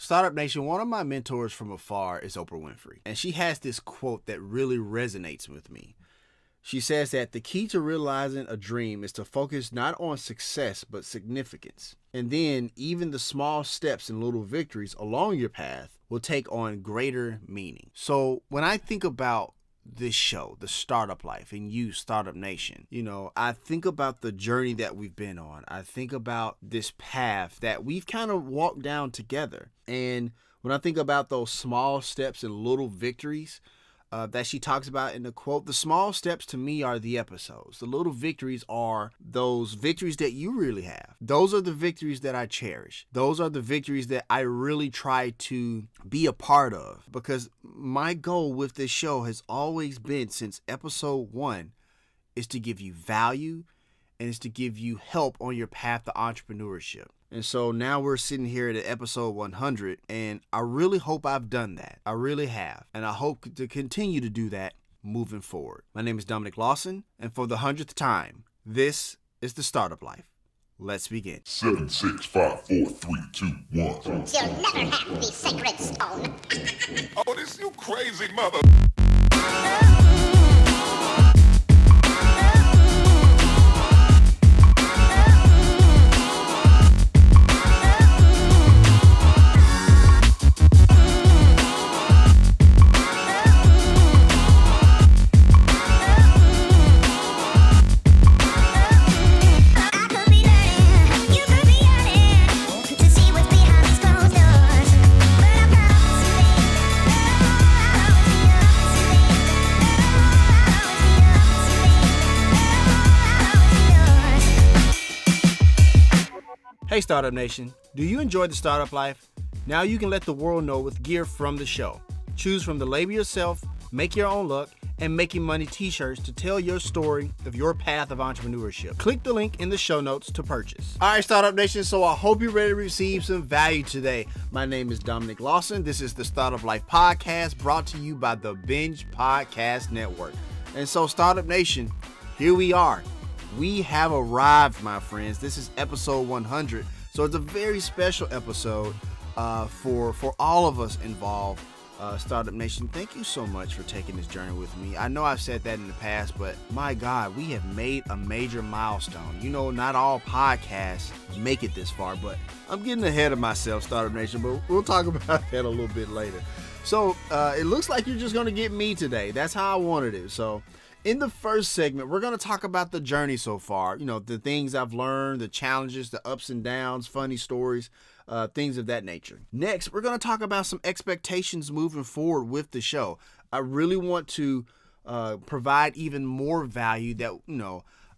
Startup Nation, one of my mentors from afar is Oprah Winfrey, and she has this quote that really resonates with me. She says that the key to realizing a dream is to focus not on success, but significance. And then even the small steps and little victories along your path will take on greater meaning. So when I think about this show, The Startup Life, and you, Startup Nation, I think about the journey that we've been on. I think about this path that we've kind of walked down together. And when I think about those small steps and little victories, that she talks about in the quote, the small steps to me are the episodes. The little victories are those victories that you really have. Those are the victories that I cherish. Those are the victories that I really try to be a part of, because my goal with this show has always been, since episode 1, is to give you value and is to give you help on your path to entrepreneurship. And so now we're sitting here at episode 100, and I really hope I've done that. I really have. And I hope to continue to do that moving forward. My name is Dominic Lawson, and for the 100th time, this is The Startup Life. Let's begin. 7, 6, 5, 4, 3, 2, 1. You'll never have the sacred stone. Oh, this you crazy mother. Hey Startup Nation, do you enjoy the startup life? Now you can let the world know with gear from the show. Choose from the label yourself, make your own luck, and Making Money t-shirts to tell your story of your path of entrepreneurship. Click the link in the show notes to purchase. All right, Startup Nation, so I hope you're ready to receive some value today. My name is Dominic Lawson. This is the Startup Life Podcast, brought to you by the Binge Podcast Network. And so, Startup Nation, here we are. We have arrived, my friends. This is episode 100. So it's a very special episode for all of us involved. Startup Nation, thank you so much for taking this journey with me. I know I've said that in the past, but my God, we have made a major milestone. Not all podcasts make it this far, but I'm getting ahead of myself, Startup Nation, but we'll talk about that a little bit later. So it looks like you're just going to get me today. That's how I wanted it. So in the first segment, we're going to talk about the journey so far. The things I've learned, the challenges, the ups and downs, funny stories, things of that nature. Next, we're going to talk about some expectations moving forward with the show. I really want to provide even more value that,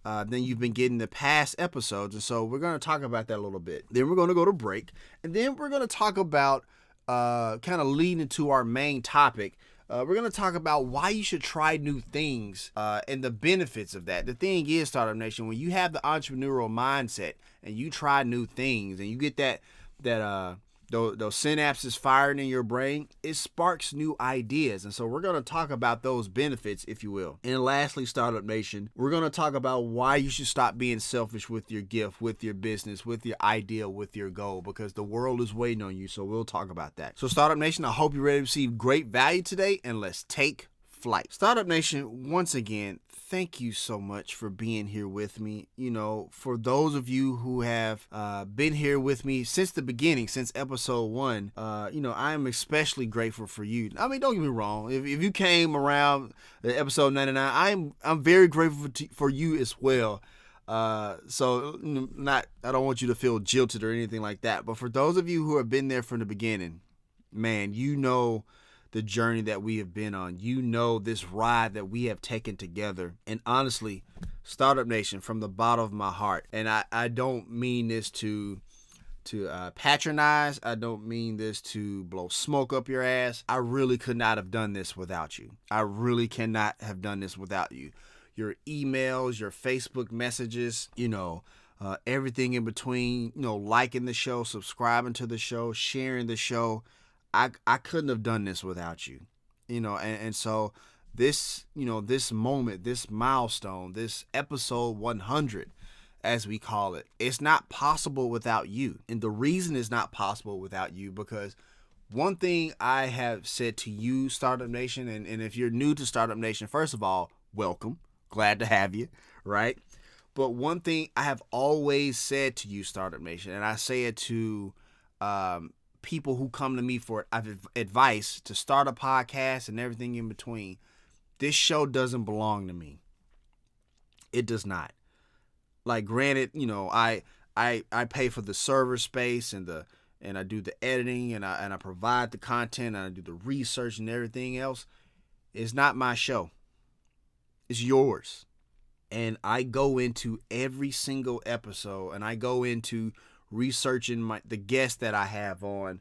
than you've been getting the past episodes. And so we're going to talk about that a little bit. Then we're going to go to break. And then we're going to talk about kind of leading to our main topic. We're going to talk about why you should try new things and the benefits of that. The thing is, Startup Nation, when you have the entrepreneurial mindset and you try new things and you get those synapses firing in your brain, it sparks new ideas. And so we're going to talk about those benefits, if you will. And lastly, Startup Nation, we're going to talk about why you should stop being selfish with your gift, with your business, with your idea, with your goal, because the world is waiting on you. So we'll talk about that. So Startup Nation, I hope you're ready to receive great value today, and let's take flight. Startup Nation, once again, thank you so much for being here with me. For those of you who have been here with me since the beginning, since episode 1, I am especially grateful for you. I mean, don't get me wrong. If you came around episode 99, I'm very grateful for you as well. So I don't want you to feel jilted or anything like that. But for those of you who have been there from the beginning, man, the journey that we have been on, this ride that we have taken together. And honestly, Startup Nation, from the bottom of my heart, and I don't mean this to patronize, I don't mean this to blow smoke up your ass. I really could not have done this without you. I really cannot have done this without you. Your emails, your Facebook messages, everything in between, liking the show, subscribing to the show, sharing the show. I couldn't have done this without you, and so this, this moment, this milestone, this episode 100, as we call it, it's not possible without you. And the reason it's not possible without you, because one thing I have said to you, Startup Nation, and if you're new to Startup Nation, first of all, welcome. Glad to have you, right? But one thing I have always said to you, Startup Nation, and I say it to people who come to me for advice to start a podcast and everything in between, this show doesn't belong to me. It does not. Like, granted, I pay for the server space and I do the editing and I provide the content and I do the research and everything else. It's not my show. It's yours. And I go into every single episode and I go into researching the guests that I have on.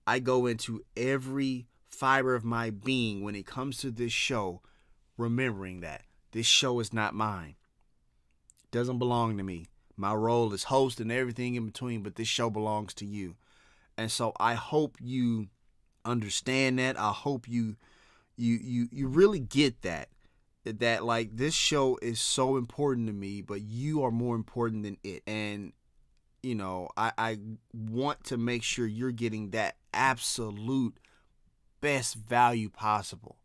I go into every fiber of my being when it comes to this show, remembering that this show is not mine. It doesn't belong to me. My role is host and everything in between, but this show belongs to you. And so I hope you understand that. I hope you really get that like this show is so important to me, but you are more important than it. And I want to make sure you're getting that absolute best value possible.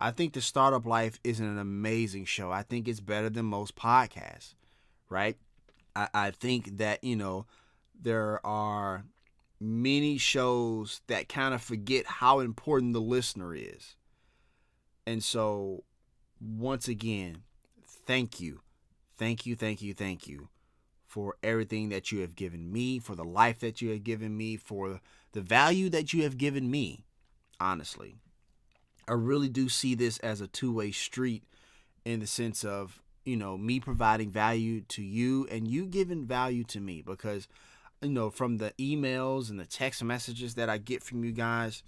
I think the Startup Life is an amazing show. I think it's better than most podcasts, right? I think that, there are many shows that kind of forget how important the listener is. And so, once again, thank you. Thank you, thank you, thank you for everything that you have given me, for the life that you have given me, for the value that you have given me, honestly. I really do see this as a two-way street in the sense of, me providing value to you and you giving value to me, because, from the emails and the text messages that I get from you guys,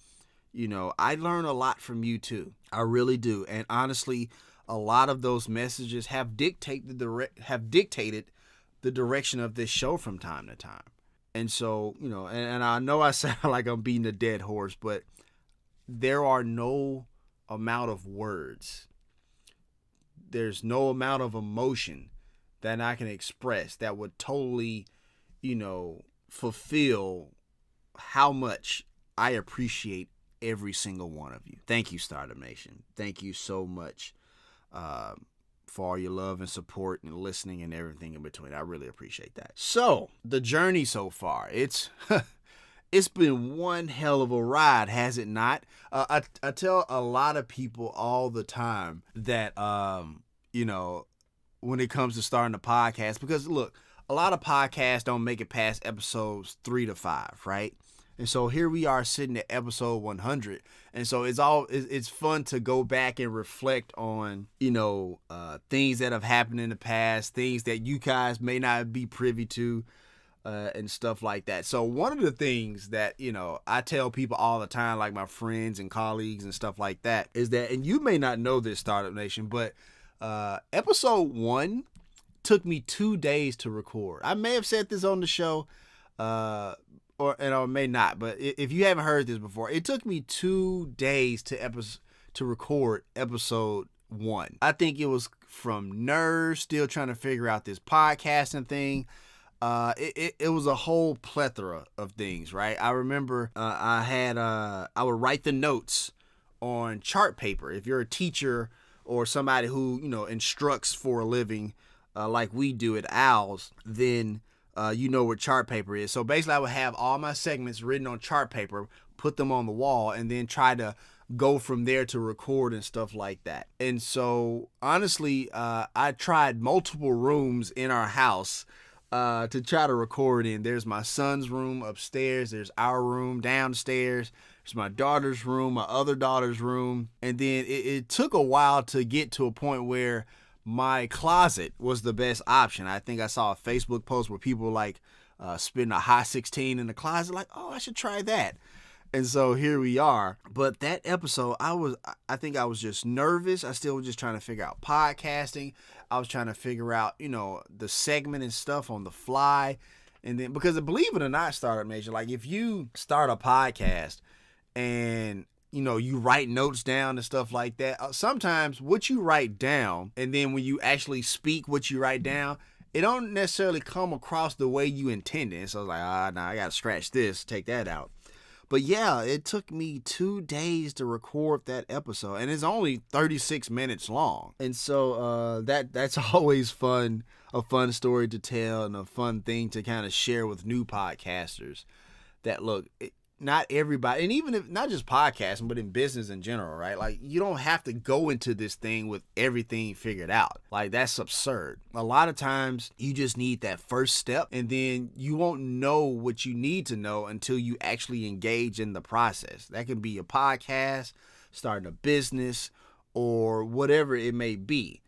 I learn a lot from you too. I really do. And honestly, a lot of those messages have dictated the direction of this show from time to time. And so, and I know I sound like I'm beating a dead horse, but there are no amount of words. There's no amount of emotion that I can express that would totally, fulfill how much I appreciate every single one of you. Thank you, Startup Nation. Thank you so much for all your love and support and listening and everything in between. I really appreciate that. So, the journey so far, it's been one hell of a ride, has it not? I tell a lot of people all the time that, when it comes to starting a podcast, because look, a lot of podcasts don't make it past episodes 3 to 5, right? And so here we are sitting at episode 100. And so it's fun to go back and reflect on, things that have happened in the past, things that you guys may not be privy to, and stuff like that. So one of the things that, I tell people all the time, like my friends and colleagues and stuff like that, is that, and you may not know this, Startup Nation, but episode 1 took me 2 days to record. I may have said this on the show, or may not, but if you haven't heard this before, it took me 2 days to record episode 1. I think it was from nerves, still trying to figure out this podcasting thing. It was a whole plethora of things, right? I remember I would write the notes on chart paper. If you're a teacher or somebody who, instructs for a living, like we do at OWLS, then you know what chart paper is. So basically I would have all my segments written on chart paper, put them on the wall, and then try to go from there to record and stuff like that. And so honestly, I tried multiple rooms in our house to try to record in. There's my son's room upstairs. There's our room downstairs. There's my daughter's room, my other daughter's room. And then it took a while to get to a point where my closet was the best option. I think I saw a Facebook post where people were like spitting a high 16 in the closet, like, oh, I should try that. And so here we are. But that episode, I think I was just nervous. I still was just trying to figure out podcasting. I was trying to figure out, the segment and stuff on the fly. And then, because believe it or not, Startup Nation, like if you start a podcast and, you write notes down and stuff like that, sometimes what you write down and then when you actually speak what you write down, it don't necessarily come across the way you intended. So I was like, nah, I got to scratch this, take that out. But yeah, it took me 2 days to record that episode, and it's only 36 minutes long. And so that's always fun, a fun story to tell and a fun thing to kind of share with new podcasters. That look, not everybody, and even if not just podcasting, but in business in general, right? Like, you don't have to go into this thing with everything figured out. Like, that's absurd. A lot of times you just need that first step, and then you won't know what you need to know until you actually engage in the process. That can be a podcast, starting a business, or whatever it may be.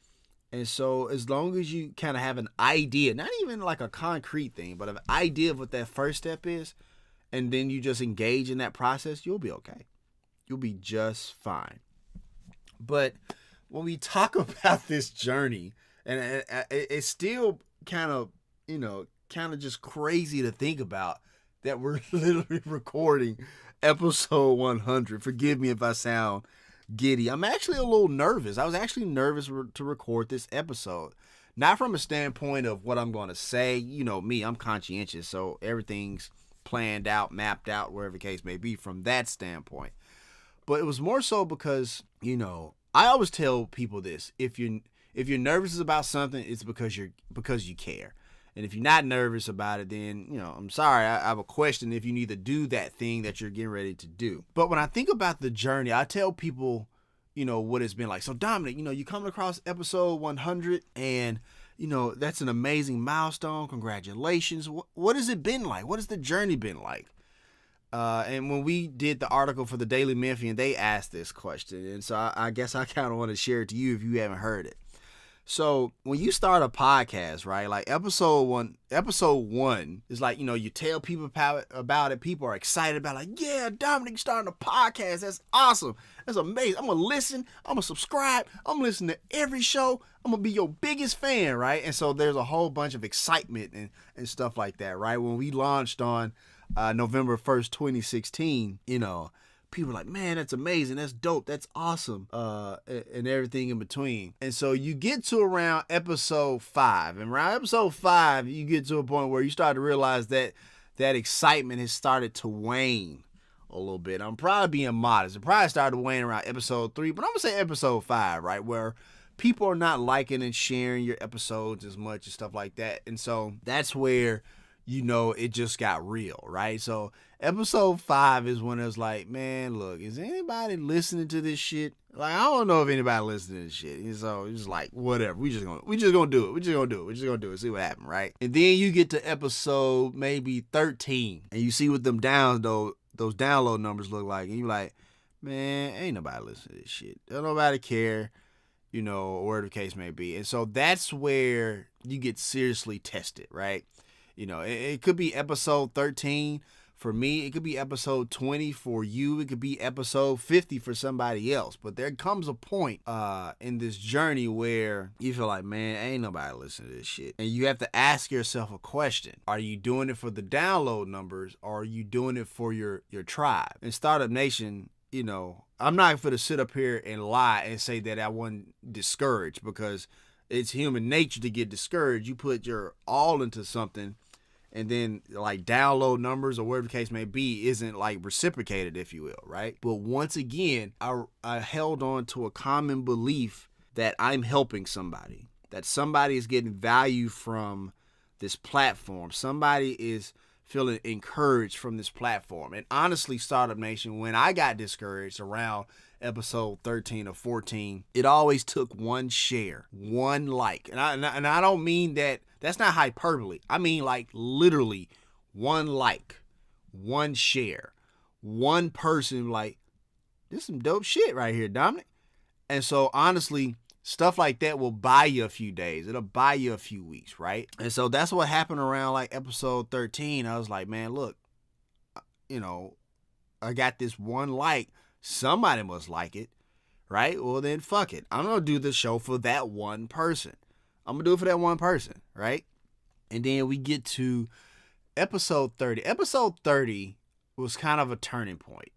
And so as long as you kind of have an idea, not even like a concrete thing, but an idea of what that first step is, and then you just engage in that process, you'll be okay. You'll be just fine. But when we talk about this journey, and it's still kind of just crazy to think about that we're literally recording episode 100. Forgive me if I sound giddy. I'm actually a little nervous. I was actually nervous to record this episode. Not from a standpoint of what I'm going to say. You know me, I'm conscientious, so everything's planned out, mapped out, wherever the case may be from that standpoint. But it was more so because, I always tell people this: if you're nervous about something, it's because you care. And if you're not nervous about it, then, I'm sorry, I have a question if you need to do that thing that you're getting ready to do. But when I think about the journey, I tell people, what it's been like. So Dominic, you come across episode 100 and that's an amazing milestone. Congratulations. What has it been like? What has the journey been like? And when we did the article for the Daily Memphian, they asked this question. And so I guess I kind of want to share it to you if you haven't heard it. So when you start a podcast, right, like episode one is like, you tell people about it. People are excited about it, like, yeah, Dominic starting a podcast. That's awesome. That's amazing. I'm going to listen. I'm going to subscribe. I'm going to listen to every show. I'm going to be your biggest fan, right? And so there's a whole bunch of excitement and stuff like that, right? When we launched on November 1st, 2016, people are like, man, that's amazing. That's dope. That's awesome. And everything in between. And so you get to around episode 5. And around episode 5, you get to a point where you start to realize that that excitement has started to wane a little bit. I'm probably being modest. It probably started to wane around episode 3, but I'm going to say episode 5, right? Where people are not liking and sharing your episodes as much and stuff like that. And so that's where, it just got real, right? So episode 5 is when it was like, man, look, is anybody listening to this shit? Like, I don't know if anybody listening to this shit. And so it's like, whatever. We just gonna do it. We're just gonna do it. See what happens, right? And then you get to episode maybe 13, and you see what those download numbers look like, and you're like, man, ain't nobody listening to this shit. Don't nobody care, or whatever the case may be. And so that's where you get seriously tested, right? It could be episode 13 for me. It could be episode 20 for you. It could be episode 50 for somebody else. But there comes a point in this journey where you feel like, man, ain't nobody listening to this shit. And you have to ask yourself a question. Are you doing it for the download numbers, or are you doing it for your tribe? In Startup Nation, I'm not going to sit up here and lie and say that I wasn't discouraged, because it's human nature to get discouraged. You put your all into something, and then like download numbers or whatever the case may be isn't like reciprocated, if you will, right? But once again, I held on to a common belief that I'm helping somebody, that somebody is getting value from this platform. Somebody is feeling encouraged from this platform. And honestly, Startup Nation, when I got discouraged around episode 13 or 14, it always took one share, one like. And I don't mean that, that's not hyperbole. I mean like literally one like, one share, one person like, this is some dope shit right here, Dominic. And so honestly, stuff like that will buy you a few days. It'll buy you a few weeks, right? And so that's what happened around like episode 13. I was like, man, look, I got this one like. Somebody must like it, right? Well, then fuck it. I'm going to do the show for that one person. I'm going to do it for that one person, right? And then we get to episode 30. Episode 30 was kind of a turning point,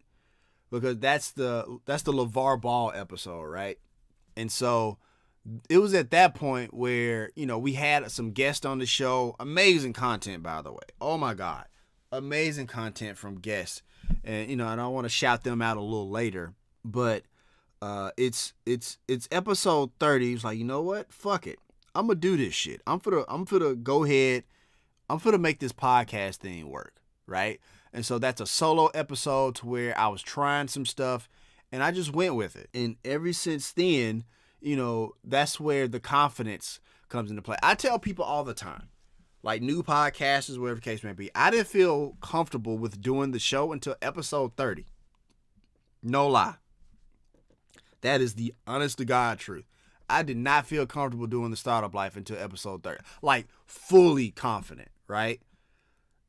because that's the LeVar Ball episode, right? And so it was at that point where, we had some guests on the show. Amazing content, by the way. Oh my God. amazing content from guests. And, and I want to shout them out a little later. But it's episode 30. It's like, you know what? Fuck it. I'm going to do this shit. I'm finna go ahead. I'm finna make this podcast thing work, right? And so that's a solo episode to where I was trying some stuff and I just went with it. And ever since then, that's where the confidence comes into play. I tell people all the time, like new podcasters, whatever the case may be, I didn't feel comfortable with doing the show until episode 30. No lie. That is the honest to God truth. I did not feel comfortable doing the startup life until episode 30. Like fully confident, right?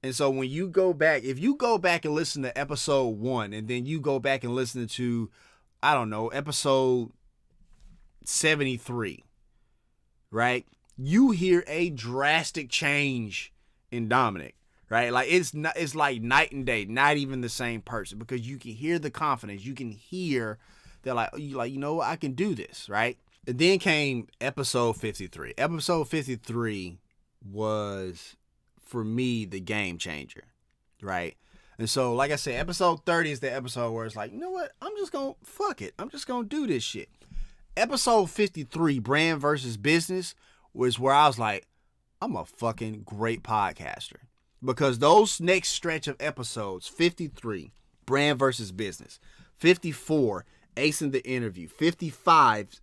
And so when you go back, if you go back and listen to episode 1 and then you go back and listen to, I don't know, episode 73, right? You hear a drastic change in Dominic, right? Like it's like night and day, not even the same person, because you can hear the confidence. You can hear that like, I can do this, right? And then came episode 53. Episode 53 was, for me, the game changer, right? And so, like I said, episode 30 is the episode where it's like, you know what? I'm just going to fuck it. I'm just going to do this shit. Episode 53, Brand versus Business, was where I was like, I'm a fucking great podcaster. Because those next stretch of episodes, 53, Brand versus Business, 54, Acing the Interview, 55,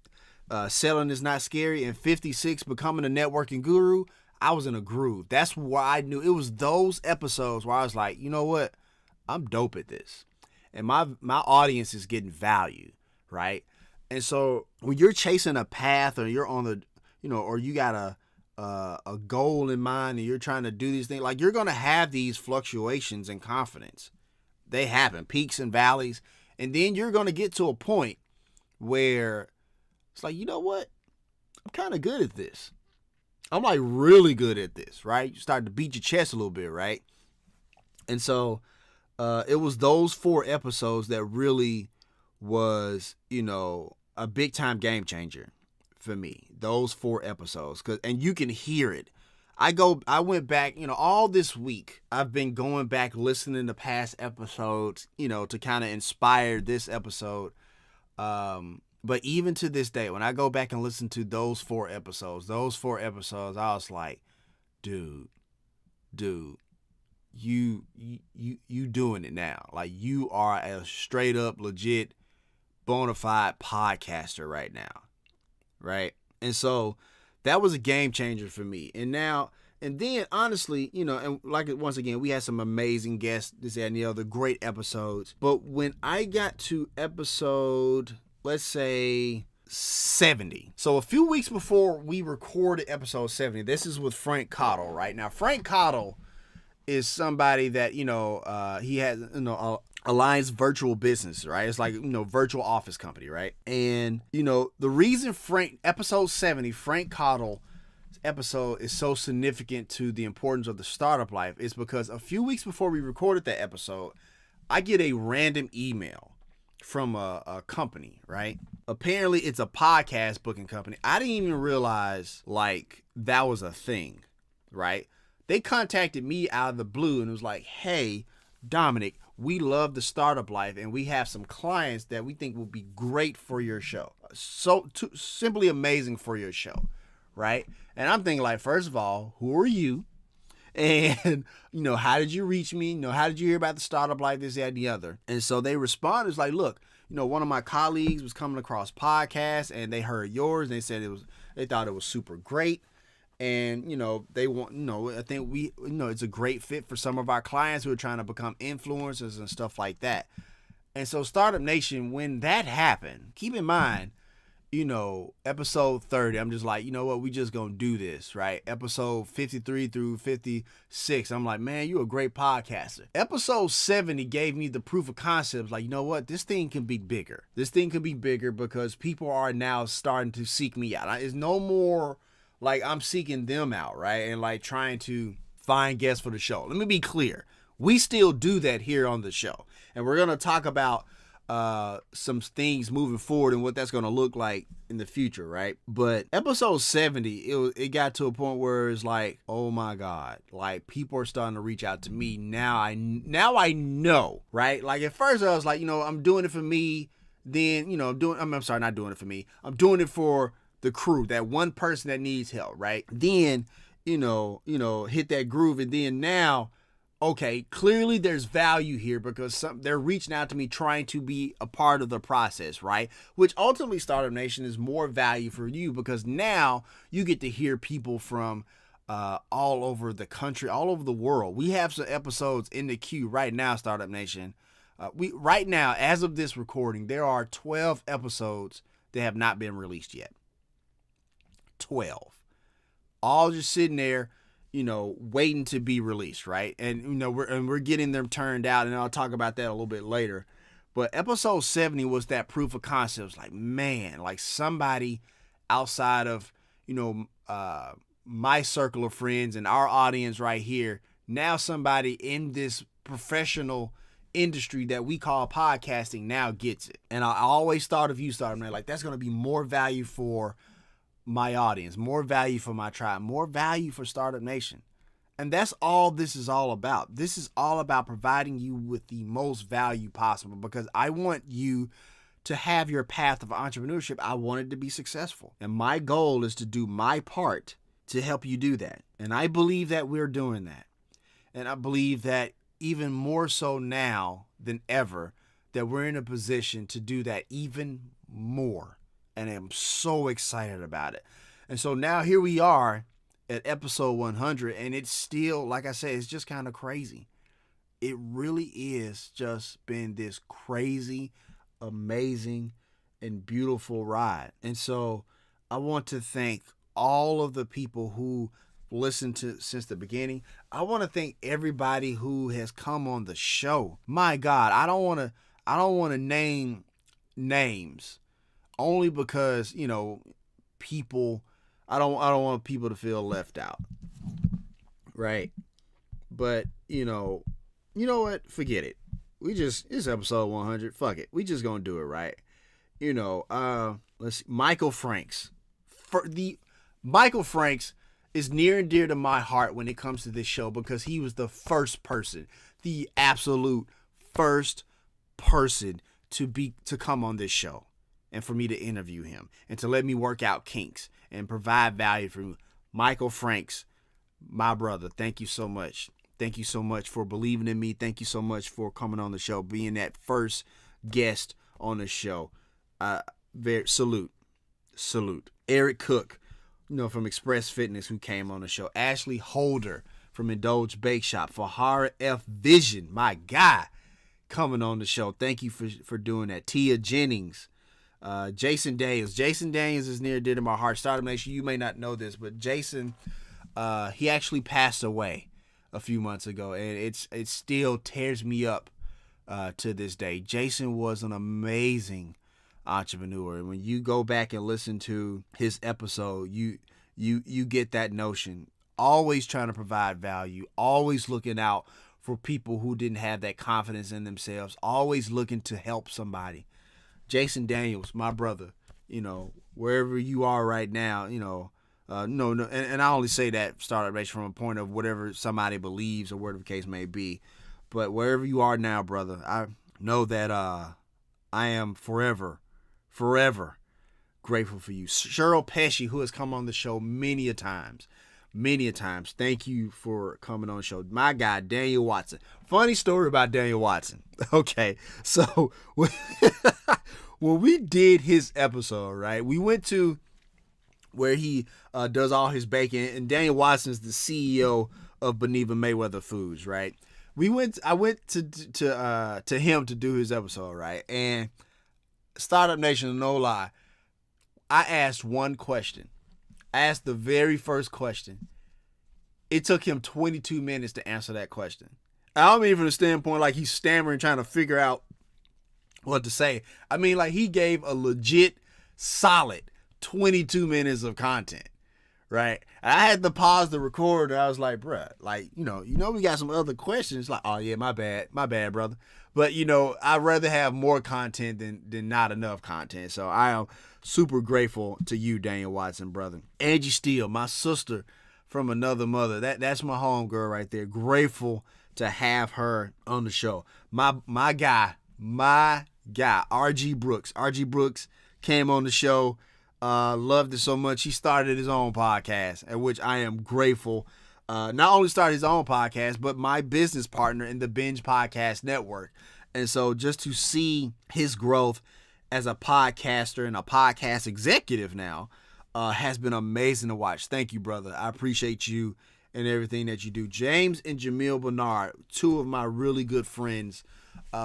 Selling is Not Scary, and 56, Becoming a Networking Guru, I was in a groove. That's why I knew it was those episodes where I was like, you know what? I'm dope at this. And my audience is getting value, right? And so when you're chasing a path or you're on the, or you got a goal in mind and you're trying to do these things, like you're going to have these fluctuations in confidence. They happen, peaks and valleys. And then you're going to get to a point where it's like, you know what? I'm kind of good at this. I'm like really good at this, right? You start to beat your chest a little bit, right? And so it was those 4 episodes that really was, a big time game changer for me. Those 4 episodes, and you can hear it. I went back, all this week, I've been going back listening to past episodes, to kind of inspire this episode. But even to this day, when I go back and listen to those 4 episodes, I was like, dude, you doing it now. Like you are a straight up legit bona fide podcaster right now. Right. And so that was a game changer for me. And then honestly, and like once again, we had some amazing guests, this and the other, great episodes. But when I got to episode, let's say 70. So a few weeks before we recorded episode 70, this is with Frank Cottle, right? Now, Frank Cottle is somebody that, he has, Alliance Virtual Business, right? It's like, virtual office company, right? And, the reason episode 70, Frank Cottle episode is so significant to the importance of the startup life is because a few weeks before we recorded that episode, I get a random email from a company, right? Apparently it's a podcast booking company. I didn't even realize like that was a thing, right? They contacted me out of the blue and it was like, hey, Dominic, we love the startup life and we have some clients that we think will be great for your show. So simply amazing for your show, right? And I'm thinking like, first of all, who are you? And, how did you reach me? How did you hear about the startup life, this, that, and the other? And so they responded, it's like, look, one of my colleagues was coming across podcasts and they heard yours. And they said they thought it was super great. And, they want, I think it's a great fit for some of our clients who are trying to become influencers and stuff like that. And so Startup Nation, when that happened, keep in mind, episode 30, I'm just like, we just gonna do this, right? Episode 53 through 56, I'm like, man, you a great podcaster. Episode 70 gave me the proof of concept, like, this thing can be bigger. This thing can be bigger because people are now starting to seek me out. It's no more like I'm seeking them out, right? And like trying to find guests for the show. Let me be clear. We still do that here on the show. And we're gonna talk about some things moving forward and what that's going to look like in the future, right? But episode 70, it got to a point where it's like, oh my God, like people are starting to reach out to me. Now I know, right? Like at first I was like, I'm doing it for me. Then, I'm sorry, not doing it for me. I'm doing it for the crew, that one person that needs help, right? Then, hit that groove. And then now, okay, clearly there's value here because they're reaching out to me trying to be a part of the process, right? Which ultimately, Startup Nation, is more value for you because now you get to hear people from all over the country, all over the world. We have some episodes in the queue right now, Startup Nation. Right now, as of this recording, there are 12 episodes that have not been released yet. 12. All just sitting there, waiting to be released, right? And we're getting them turned out, and I'll talk about that a little bit later. But episode 70 was that proof of concept. It's like, man, like somebody outside of my circle of friends and our audience right here, now somebody in this professional industry that we call podcasting now gets it. And I always thought of you, Startup Nation, like that's going to be more value for my audience, more value for my tribe, more value for Startup Nation. And that's all this is all about. This is all about providing you with the most value possible because I want you to have your path of entrepreneurship. I want it to be successful. And my goal is to do my part to help you do that. And I believe that we're doing that. And I believe that even more so now than ever, that we're in a position to do that even more. And I'm so excited about it. And so now here we are at episode 100, and it's still, like I said, it's just kind of crazy. It really is just been this crazy, amazing, and beautiful ride. And so I want to thank all of the people who listened to since the beginning. I want to thank everybody who has come on the show. My God, I don't want to name names. Only because, people, I don't want people to feel left out. Right? But, you know what? Forget it. It's episode 100. Fuck it. We just gonna do it, right? Let's see. Michael Franks. Michael Franks is near and dear to my heart when it comes to this show because he was the first person, the absolute first person to come on this show. And for me to interview him and to let me work out kinks and provide value for me. Michael Franks, my brother, thank you so much. Thank you so much for believing in me. Thank you so much for coming on the show, being that first guest on the show. Salute. Eric Cook, from Express Fitness, who came on the show. Ashley Holder from Indulge Bake Shop. Fahara F. Vision, my guy, coming on the show. Thank you for doing that. Tia Jennings. Jason Daniels. Jason Daniels is near and dear to my heart. Startup Nation, you may not know this, but Jason, he actually passed away a few months ago, and it still tears me up to this day. Jason was an amazing entrepreneur, and when you go back and listen to his episode, you get that notion. Always trying to provide value, always looking out for people who didn't have that confidence in themselves, always looking to help somebody. Jason Daniels, my brother, wherever you are right now, no, and I only say that Startup Nation from a point of whatever somebody believes or whatever the case may be, but wherever you are now, brother, I know that I am forever grateful for you. Cheryl Pesci, who has come on the show many a times. Thank you for coming on the show. My guy, Daniel Watson. Funny story about Daniel Watson. Okay, so when we did his episode, right, we went to where he does all his baking, and Daniel Watson is the CEO of Beneva Mayweather Foods, right? I went to him to do his episode, right? And Startup Nation, no lie, I asked one question. I asked the very first question. It took him 22 minutes to answer that question. I don't mean from the standpoint like he's stammering trying to figure out what to say. I mean like he gave a legit solid 22 minutes of content, right? And I had to pause the record. I was like, bruh, like, we got some other questions. Like, oh yeah, my bad, brother. But, I'd rather have more content than not enough content. So I am super grateful to you, Daniel Watson, brother. Angie Steele, my sister from another mother. That's my homegirl right there. Grateful to have her on the show. My guy, RG Brooks. RG Brooks came on the show. Loved it so much. He started his own podcast, at which I am grateful. Not only started his own podcast, but my business partner in the Binge Podcast Network. And so just to see his growth as a podcaster and a podcast executive now has been amazing to watch. Thank you, brother. I appreciate you and everything that you do. James and Jamil Bernard, two of my really good friends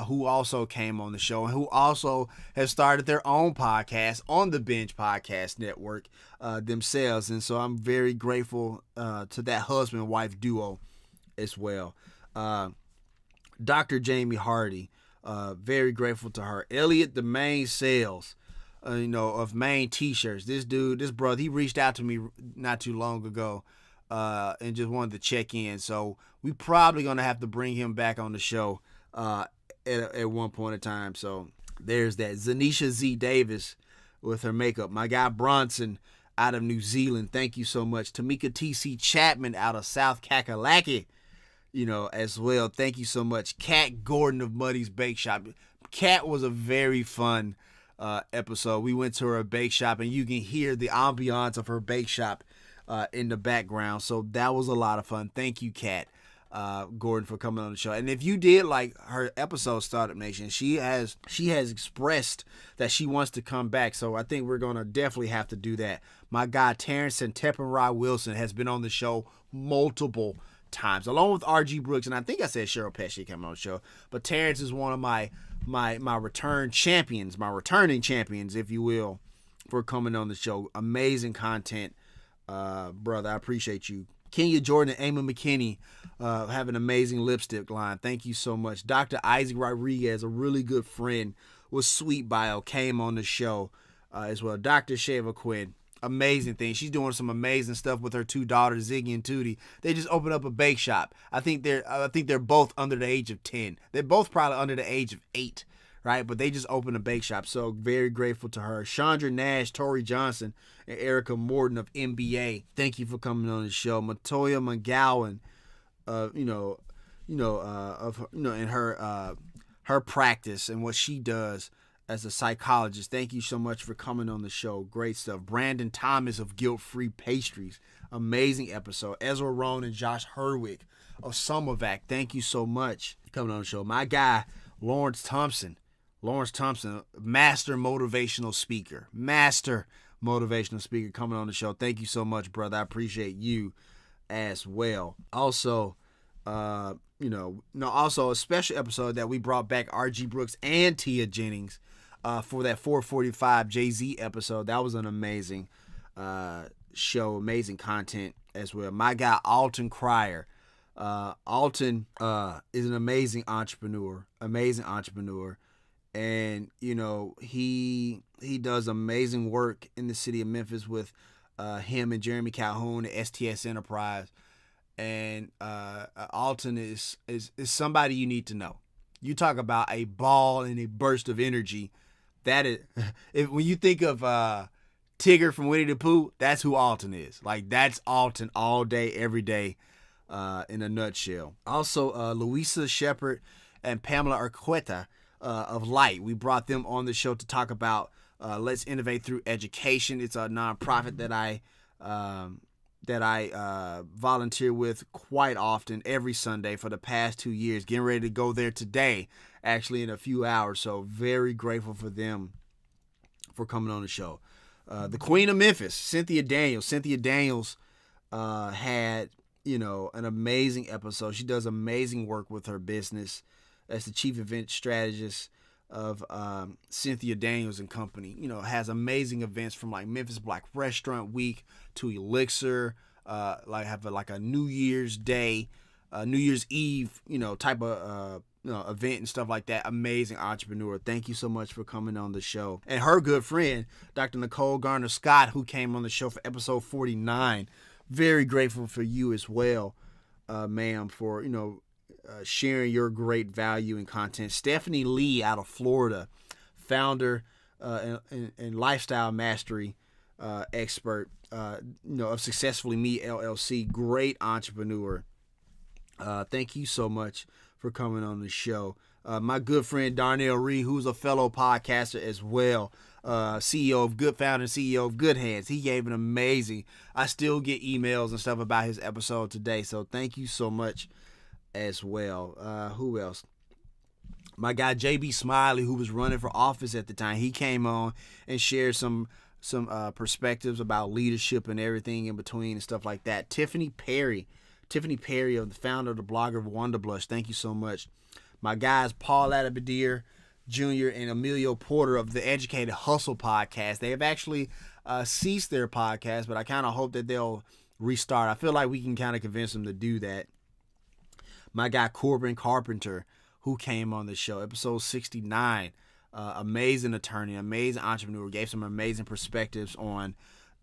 who also came on the show and who also have started their own podcast on the Binge Podcast Network themselves. And so I'm very grateful to that husband-wife duo as well. Dr. Jamie Hardy, very grateful to her. Elliot, the main sales, of Maine T-shirts. This brother, he reached out to me not too long ago and just wanted to check in. So we probably going to have to bring him back on the show at one point in time. So there's that. Zanisha Z. Davis with her makeup. My guy Bronson out of New Zealand. Thank you so much. Tamika T.C. Chapman out of South Kakalaki, as well. Thank you so much. Kat Gordon of Muddy's Bake Shop. Kat was a very fun episode. We went to her bake shop, and you can hear the ambiance of her bake shop in the background. So that was a lot of fun. Thank you, Kat Gordon, for coming on the show. And if you did like her episode, Startup Nation, she has expressed that she wants to come back. So I think we're gonna definitely have to do that. My guy Terrence and Teppenrod Wilson has been on the show multiple times, along with RG Brooks, and I think I said Cheryl Pesci coming on the show. But Terrence is one of my returning champions, if you will, for coming on the show. Amazing content, brother. I appreciate you. Kenya Jordan and Amy McKinney have an amazing lipstick line. Thank you so much. Dr. Isaac Rodriguez, a really good friend with Sweet Bio, came on the show as well. Dr. Sheva Quinn, amazing thing. She's doing some amazing stuff with her two daughters, Ziggy and Tootie. They just opened up a bake shop. I think they're both under the age of 10. They're both probably under the age of 8, right? But they just opened a bake shop. So very grateful to her. Chandra Nash, Tori Johnson, and Erica Morton of NBA. Thank you for coming on the show. Matoya McGowan, in her practice and what she does as a psychologist. Thank you so much for coming on the show. Great stuff. Brandon Thomas of Guilt Free Pastries. Amazing episode. Ezra Rohn and Josh Herwick of Summervac. Thank you so much for coming on the show. My guy, Lawrence Thompson, master motivational speaker, coming on the show. Thank you so much, brother. I appreciate you as well. Also, also a special episode that we brought back RG Brooks and Tia Jennings for that 445 Jay-Z episode. That was an amazing show, amazing content as well. My guy, Alton Cryer. Alton is an amazing entrepreneur. And, he does amazing work in the city of Memphis with him and Jeremy Calhoun at STS Enterprise. And Alton is somebody you need to know. You talk about a ball and a burst of energy. That is, when you think of Tigger from Winnie the Pooh, that's who Alton is. Like, that's Alton all day, every day, in a nutshell. Also, Louisa Shepard and Pamela Arqueta of Light. We brought them on the show to talk about Let's Innovate Through Education. It's a nonprofit that I volunteer with quite often every Sunday for the past 2 years. Getting ready to go there today, actually in a few hours. So very grateful for them for coming on the show. The Queen of Memphis, Cynthia Daniels. Cynthia Daniels had, an amazing episode. She does amazing work with her business as the chief event strategist of Cynthia Daniels and Company. Has amazing events from like Memphis Black Restaurant Week to Elixir, have a New Year's Day, New Year's Eve, type of event and stuff like that. Amazing entrepreneur. Thank you so much for coming on the show. And her good friend, Dr. Nicole Garner Scott, who came on the show for episode 49. Very grateful for you as well, ma'am, for sharing your great value and content. Stephanie Lee out of Florida, founder and lifestyle mastery expert, of Successfully Me LLC, great entrepreneur. Thank you so much for coming on the show. My good friend Darnell Reed, who's a fellow podcaster as well, CEO of Good Founder, CEO of Good Hands. He gave an amazing, I still get emails and stuff about his episode today, so thank you so much as well. Who else? My guy JB Smiley, who was running for office at the time, he came on and shared some perspectives about leadership and everything in between and stuff like that. Tiffany Perry, of the founder of the blogger Wonderblush, thank you so much. My guys Paul Adabadier Jr. and Emilio Porter of the Educated Hustle podcast. They have actually ceased their podcast, but I kind of hope that they'll restart. I feel like we can kind of convince them to do that. My guy Corbin Carpenter, who came on the show, episode 69, amazing attorney, amazing entrepreneur, gave some amazing perspectives on,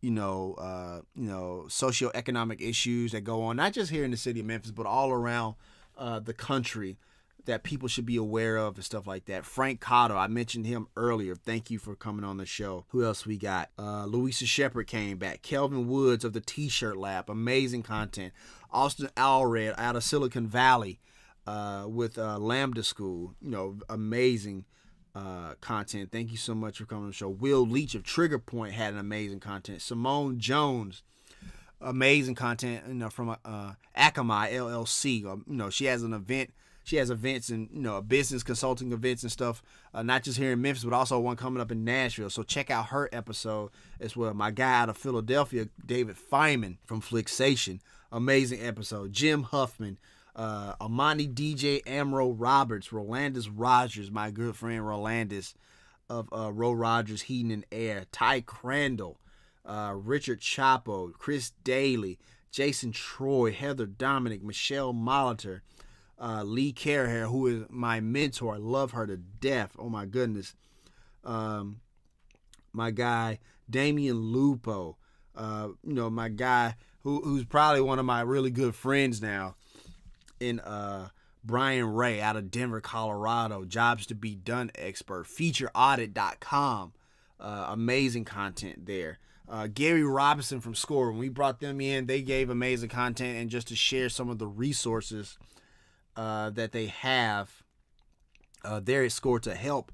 socioeconomic issues that go on, not just here in the city of Memphis, but all around the country that people should be aware of and stuff like that. Frank Cotto, I mentioned him earlier. Thank you for coming on the show. Who else we got? Louisa Shepherd came back. Kelvin Woods of the T-Shirt Lab, amazing content. Austin Allred out of Silicon Valley with Lambda School, amazing content. Thank you so much for coming on the show. Will Leach of Trigger Point had an amazing content. Simone Jones, amazing content, from Akamai LLC. She has an event. She has events and, business consulting events and stuff, not just here in Memphis, but also one coming up in Nashville. So check out her episode as well. My guy out of Philadelphia, David Feynman from Flixation, amazing episode. Jim Huffman, Amani DJ Amro Roberts, Rolandis Rogers, my good friend Rolandis of Ro Rogers Heating and Air, Ty Crandall, Richard Chapo, Chris Daly, Jason Troy, Heather Dominic, Michelle Molitor, Lee Caraher, who is my mentor. I love her to death. Oh my goodness. My guy Damian Lupo, my guy who's probably one of my really good friends now, in Brian Ray out of Denver, Colorado, Jobs to Be Done expert, featureaudit.com, amazing content there. Gary Robinson from Score, when we brought them in, they gave amazing content, and just to share some of the resources that they have there at Score to help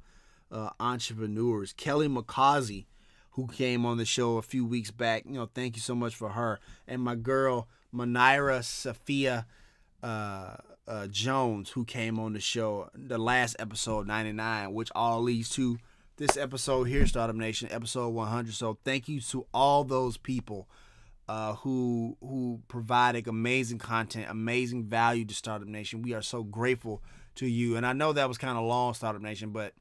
entrepreneurs. Kelly McCausey, who came on the show a few weeks back, thank you so much for her. And my girl Manira Sophia Jones, who came on the show, the last episode 99, which all leads to this episode here, Startup Nation, episode 100. So thank you to all those people who provided amazing content, amazing value to Startup Nation. We are so grateful to you. And I know that was kind of long, Startup Nation, but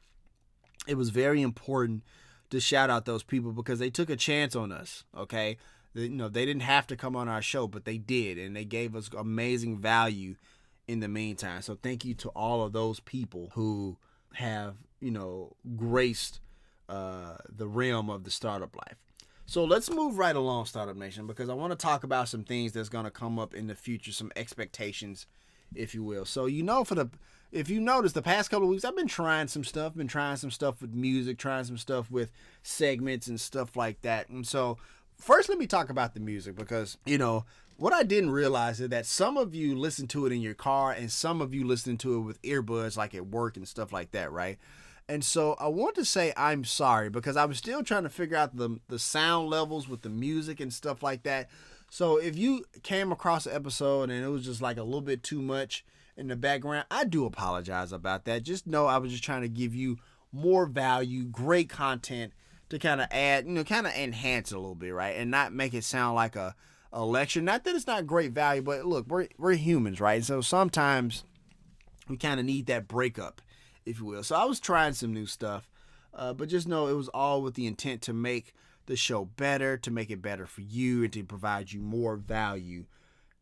it was very important to shout out those people because they took a chance on us, okay? They didn't have to come on our show, but they did, and they gave us amazing value in the meantime. So thank you to all of those people who have, graced the realm of the startup life. So let's move right along, Startup Nation, because I want to talk about some things that's going to come up in the future, some expectations, if you will. So, if you notice, the past couple of weeks, I've been trying some stuff with music, trying some stuff with segments and stuff like that. And so first, let me talk about the music because, what I didn't realize is that some of you listen to it in your car and some of you listen to it with earbuds, like at work and stuff like that, right? And so I want to say I'm sorry because I was still trying to figure out the sound levels with the music and stuff like that. So if you came across the episode and it was just like a little bit too much in the background, I do apologize about that. Just know I was just trying to give you more value, great content to kind of add, kind of enhance it a little bit, right? And not make it sound like a lecture. Not that it's not great value, but look, we're humans, right? So sometimes we kind of need that breakup, if you will. So I was trying some new stuff, but just know it was all with the intent to make the show better, to make it better for you, and to provide you more value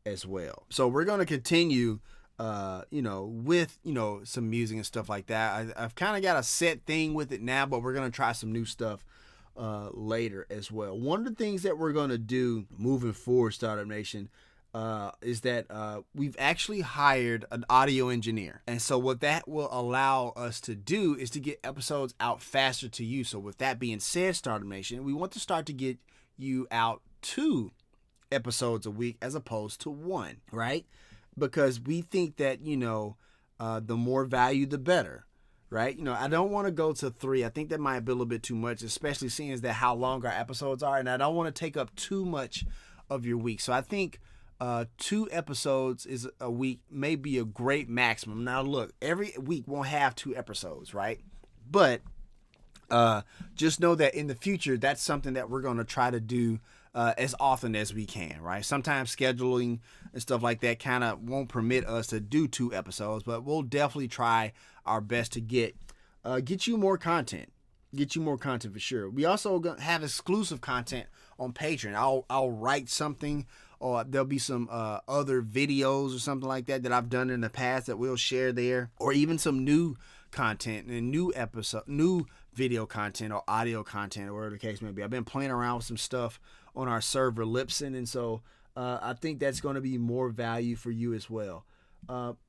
as well. So we're going to continue, with, some music and stuff like that. I've kind of got a set thing with it now, but we're going to try some new stuff later as well. One of the things that we're going to do moving forward, Startup Nation, is that we've actually hired an audio engineer. And so what that will allow us to do is to get episodes out faster to you. So with that being said, Stardom Nation, we want to start to get you out 2 episodes a week as opposed to 1, right? Because we think that, the more value, the better, right? I don't want to go to 3. I think that might be a little bit too much, especially seeing as that how long our episodes are. And I don't want to take up too much of your week. So I think 2 episodes is a week may be a great maximum. Now, look, every week won't have 2 episodes, right? But just know that in the future, that's something that we're going to try to do as often as we can, right? Sometimes scheduling and stuff like that kind of won't permit us to do 2 episodes, but we'll definitely try our best to get you more content. Get you more content for sure. We also gonna have exclusive content on Patreon. I'll write something, or there'll be some other videos or something like that I've done in the past that we'll share there, or even some new content and new video content or audio content, or whatever the case may be. I've been playing around with some stuff on our server Lipson, and so I think that's going to be more value for you as well.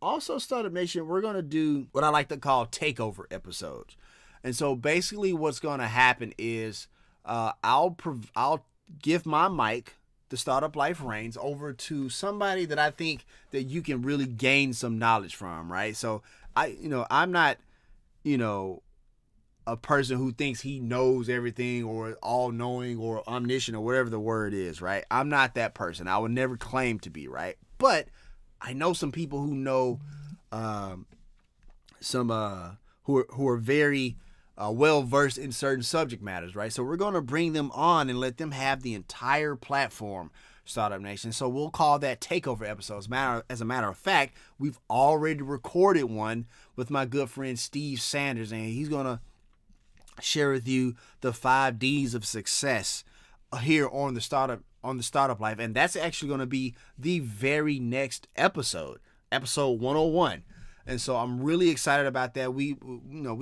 Also, Startup Nation, we're going to do what I like to call takeover episodes. And so basically what's going to happen is I'll give my mic, the Startup Life Reigns, over to somebody that I think that you can really gain some knowledge from, right? So I'm not, a person who thinks he knows everything or all-knowing or omniscient or whatever the word is, right? I'm not that person. I would never claim to be, right? But I know some people who know who are very well versed in certain subject matters, right? So we're going to bring them on and let them have the entire platform, Startup Nation. So we'll call that takeover episodes. As a matter of fact, we've already recorded one with my good friend Steve Sanders, and he's going to share with you the 5 D's of success here on the Startup Life, and that's actually going to be the very next episode 101. And so I'm really excited about that. We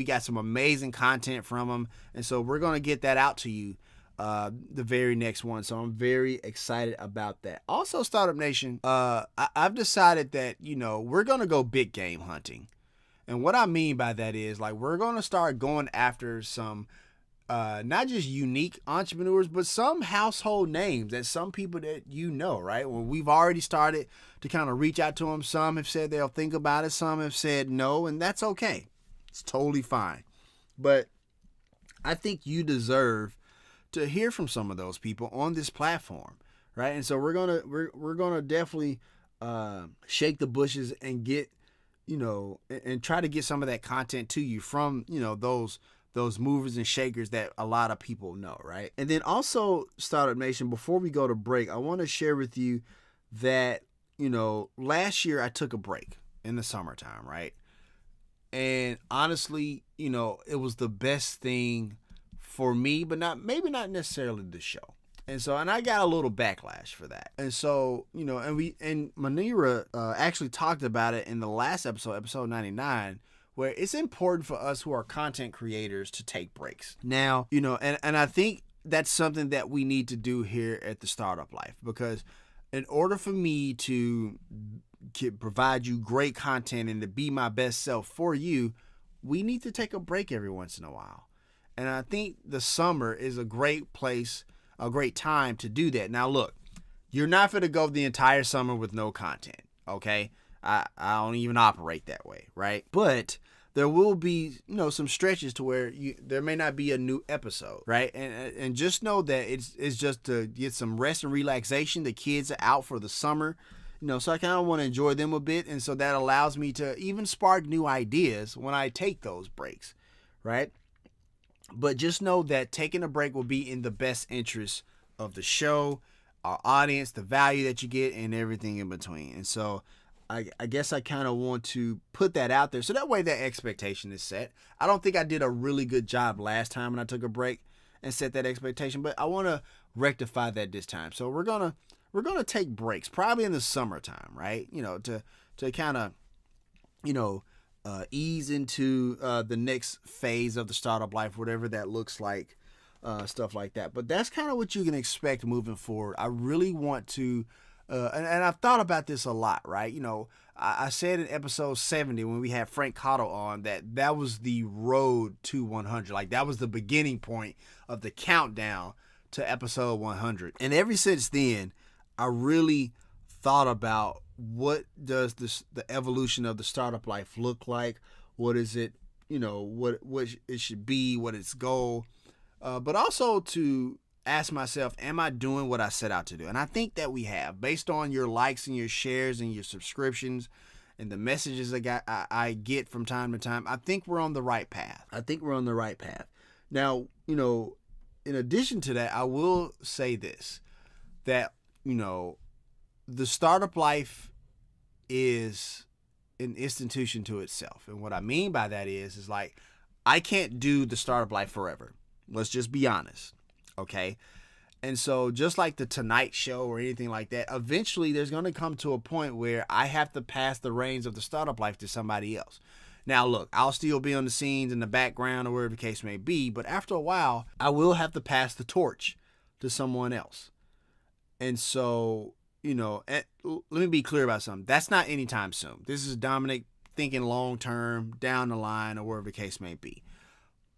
got some amazing content from him, and so we're going to get that out to you the very next one. So I'm very excited about that. Also, Startup Nation, I've decided that we're going to go big game hunting. And what I mean by that is, like, we're going to start going after some not just unique entrepreneurs, but some household names that some people that right? Well, we've already started to kind of reach out to them. Some have said they'll think about it. Some have said no, and that's okay. It's totally fine. But I think you deserve to hear from some of those people on this platform, right? And so we're gonna definitely shake the bushes and get and try to get some of that content to you from those movers and shakers that a lot of people know, right? And then also, Startup Nation, before we go to break, I want to share with you that last year I took a break in the summertime, right? And honestly, it was the best thing for me, but maybe not necessarily the show. And I got a little backlash for that. And so, and Manira actually talked about it in the last episode 99, where it's important for us who are content creators to take breaks. Now, and I think that's something that we need to do here at the Startup Life, because in order for me to provide you great content and to be my best self for you, we need to take a break every once in a while. And I think the summer is a great place, a great time to do that. Now, look, you're not going to go the entire summer with no content, okay? I don't even operate that way, right? But there will be, some stretches to where there may not be a new episode, right? And just know that it's just to get some rest and relaxation. The kids are out for the summer, so I kind of want to enjoy them a bit, and so that allows me to even spark new ideas when I take those breaks, right? But just know that taking a break will be in the best interest of the show, our audience, the value that you get, and everything in between. And so I guess I kind of want to put that out there so that way that expectation is set. I don't think I did a really good job last time when I took a break and set that expectation, but I want to rectify that this time. So we're gonna take breaks probably in the summertime, right? To kind of ease into the next phase of the Startup Life, whatever that looks like, stuff like that. But that's kind of what you can expect moving forward. I really want to And I've thought about this a lot, right? I said in episode 70 when we had Frank Cottle on that was the road to 100. Like that was the beginning point of the countdown to episode 100. And ever since then, I really thought about what does the evolution of the startup life look like? What is it? What it should be, what its goal, but also to ask myself, am I doing what I set out to do? And I think that we have, based on your likes and your shares and your subscriptions and the messages I get from time to time. I think we're on the right path. Now, in addition to that, I will say this, that, the startup life is an institution to itself. And what I mean by that is like, I can't do the startup life forever. Let's just be honest. Okay. And so just like the Tonight Show or anything like that, eventually there's going to come to a point where I have to pass the reins of the startup life to somebody else. Now, look, I'll still be on the scenes in the background or wherever the case may be, but after a while, I will have to pass the torch to someone else. And so, let me be clear about something. That's not anytime soon. This is Dominic thinking long term, down the line, or wherever the case may be.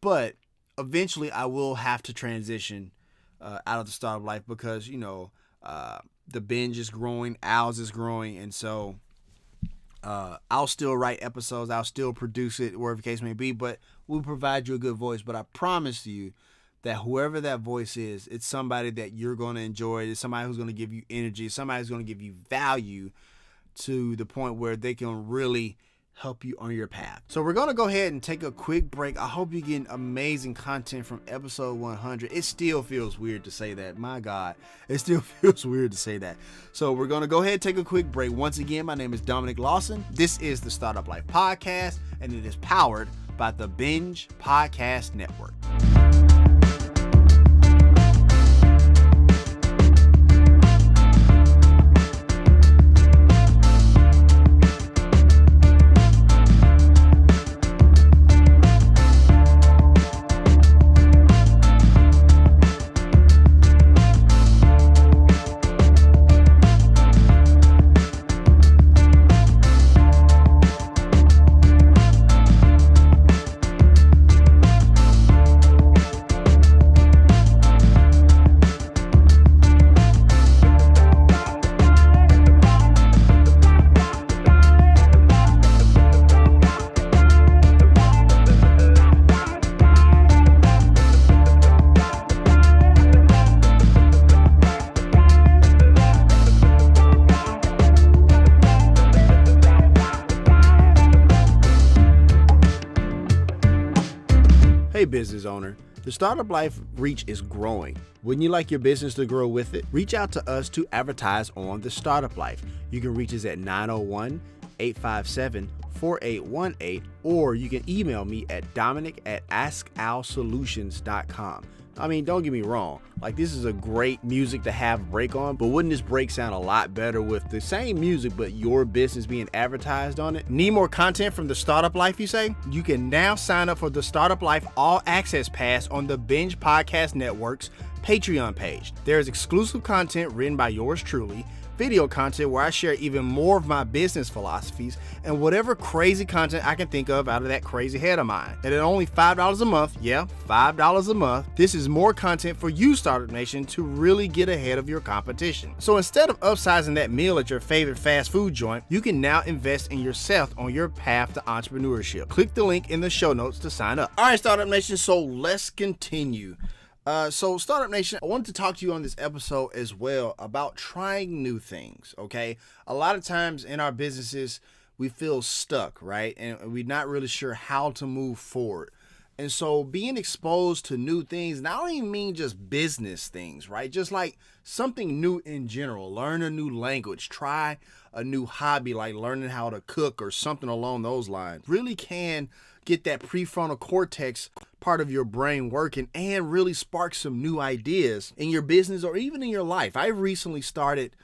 But eventually I will have to transition out of the startup life because, the binge is growing, Owls is growing. And so I'll still write episodes. I'll still produce it, wherever the case may be, but we'll provide you a good voice. But I promise you that whoever that voice is, it's somebody that you're going to enjoy. It's somebody who's going to give you energy. Somebody who's going to give you value to the point where they can really help you on your path. So we're going to go ahead and take a quick break. I hope you're getting amazing content from episode 100. It still feels weird to say that. My God, it still feels weird to say that. So we're going to go ahead and take a quick break. Once again, my name is Dominic Lawson. This is the Startup Life Podcast, and it is powered by the Binge Podcast Network. Hey business owner, the Startup Life reach is growing. Wouldn't you like your business to grow with it? Reach out to us to advertise on the Startup Life. You can reach us at 901-857-4818, or you can email me at dominic@askowsolutions.com. I mean, don't get me wrong, like this is a great music to have a break on, but wouldn't this break sound a lot better with the same music but your business being advertised on it? Need more content from the Startup Life, you say? You can now sign up for the Startup Life All Access Pass on the Binge Podcast Network's Patreon page. There is exclusive content written by yours truly, video content where I share even more of my business philosophies, and whatever crazy content I can think of out of that crazy head of mine. And at only $5 a month, yeah, $5 a month, this is more content for you, Startup Nation, to really get ahead of your competition. So instead of upsizing that meal at your favorite fast food joint, you can now invest in yourself on your path to entrepreneurship. Click the link in the show notes to sign up. All right, Startup Nation, so let's continue. So Startup Nation, I wanted to talk to you on this episode as well about trying new things, okay? A lot of times in our businesses, we feel stuck, right? And we're not really sure how to move forward. And so being exposed to new things, and I don't even mean just business things, right? Just like something new in general. Learn a new language, try a new hobby like learning how to cook or something along those lines. Really can get that prefrontal cortex part of your brain working and really spark some new ideas in your business or even in your life. I recently started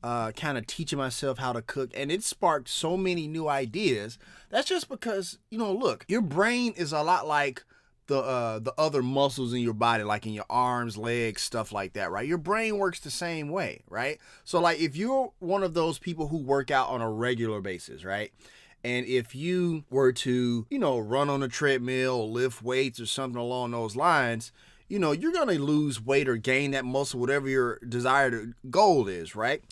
kind of teaching myself how to cook, and it sparked so many new ideas. That's just because, look, your brain is a lot like the other muscles in your body, like in your arms, legs, stuff like that, right? Your brain works the same way, right? So like if you're one of those people who work out on a regular basis, right? And if you were to, run on a treadmill, lift weights or something along those lines, you're going to lose weight or gain that muscle, whatever your desired goal is, right?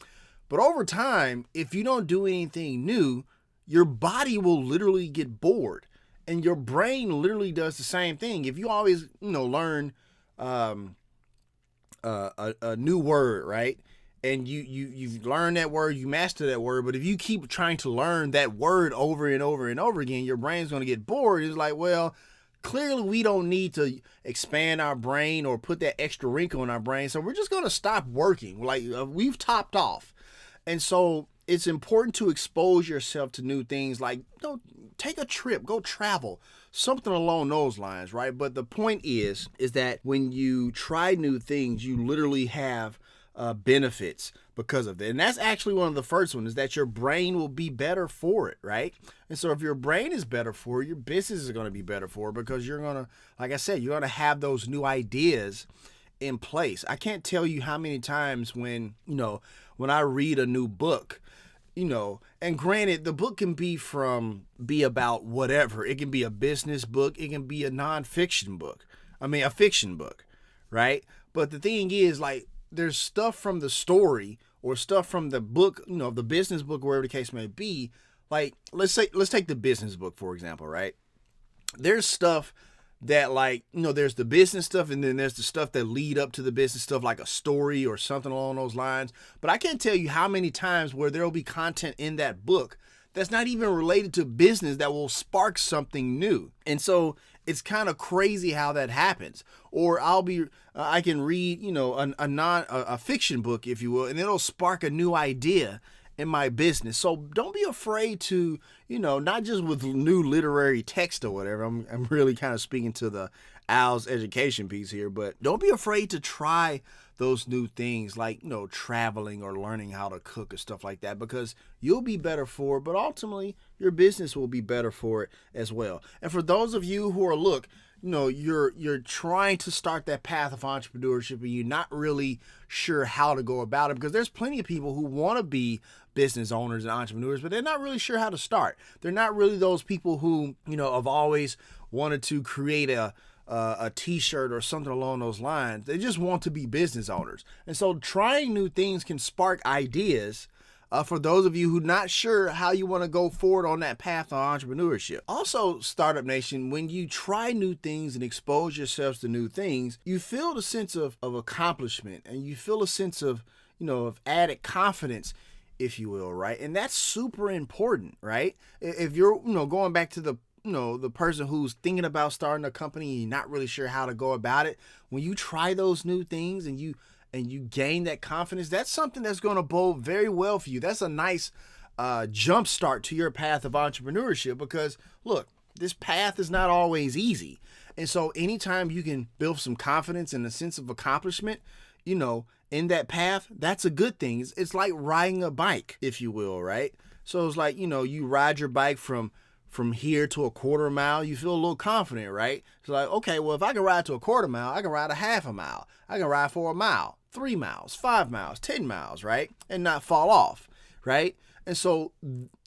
But over time, if you don't do anything new, your body will literally get bored. And your brain literally does the same thing. If you always, learn a new word, right? And you've learned that word, you master that word, but if you keep trying to learn that word over and over and over again, your brain's going to get bored. It's like, well, clearly we don't need to expand our brain or put that extra wrinkle in our brain, so we're just going to stop working. Like we've topped off. And so it's important to expose yourself to new things, like take a trip, go travel, something along those lines, right? But the point is that when you try new things, you literally have benefits because of it. And that's actually one of the first ones, is that your brain will be better for it, right? And so if your brain is better for it, your business is going to be better for it, because you're going to, like I said, you're going to have those new ideas in place. I can't tell you how many times when I read a new book, and granted, the book can be about whatever. It can be a business book. It can be a nonfiction book. A fiction book, right? But the thing is, like, there's stuff from the story or stuff from the book, the business book, wherever the case may be. Like, let's take the business book, for example, right? There's stuff that, like, there's the business stuff, and then there's the stuff that lead up to the business stuff, like a story or something along those lines. But I can't tell you how many times where there'll be content in that book that's not even related to business that will spark something new. And so it's kind of crazy how that happens. Or I can read, a fiction book, if you will, and it'll spark a new idea in my business. So don't be afraid to, not just with new literary text or whatever. I'm really kind of speaking to the Al's education piece here, but don't be afraid to try those new things, like, traveling or learning how to cook or stuff like that, because you'll be better for it, but ultimately your business will be better for it as well. And for those of you who are, you're trying to start that path of entrepreneurship and you're not really sure how to go about it, because there's plenty of people who want to be business owners and entrepreneurs, but they're not really sure how to start. They're not really those people who, have always wanted to create a t-shirt or something along those lines. They just want to be business owners. And so trying new things can spark ideas for those of you who are not sure how you want to go forward on that path of entrepreneurship. Also, Startup Nation, when you try new things and expose yourselves to new things, you feel the sense of accomplishment, and you feel a sense of, of added confidence, if you will, right? And that's super important, right? If you're, going back to the person who's thinking about starting a company and you're not really sure how to go about it, when you try those new things and you gain that confidence, that's something that's going to bode very well for you. That's a nice jump start to your path of entrepreneurship, because look, this path is not always easy. And so anytime you can build some confidence and a sense of accomplishment, in that path, that's a good thing. It's like riding a bike, if you will, right? So it's like, you ride your bike from here to a quarter mile, you feel a little confident, right? It's like, okay, well, if I can ride to a quarter mile, I can ride a half a mile. I can ride for a mile, 3 miles, 5 miles, 10 miles, right? And not fall off, right? And so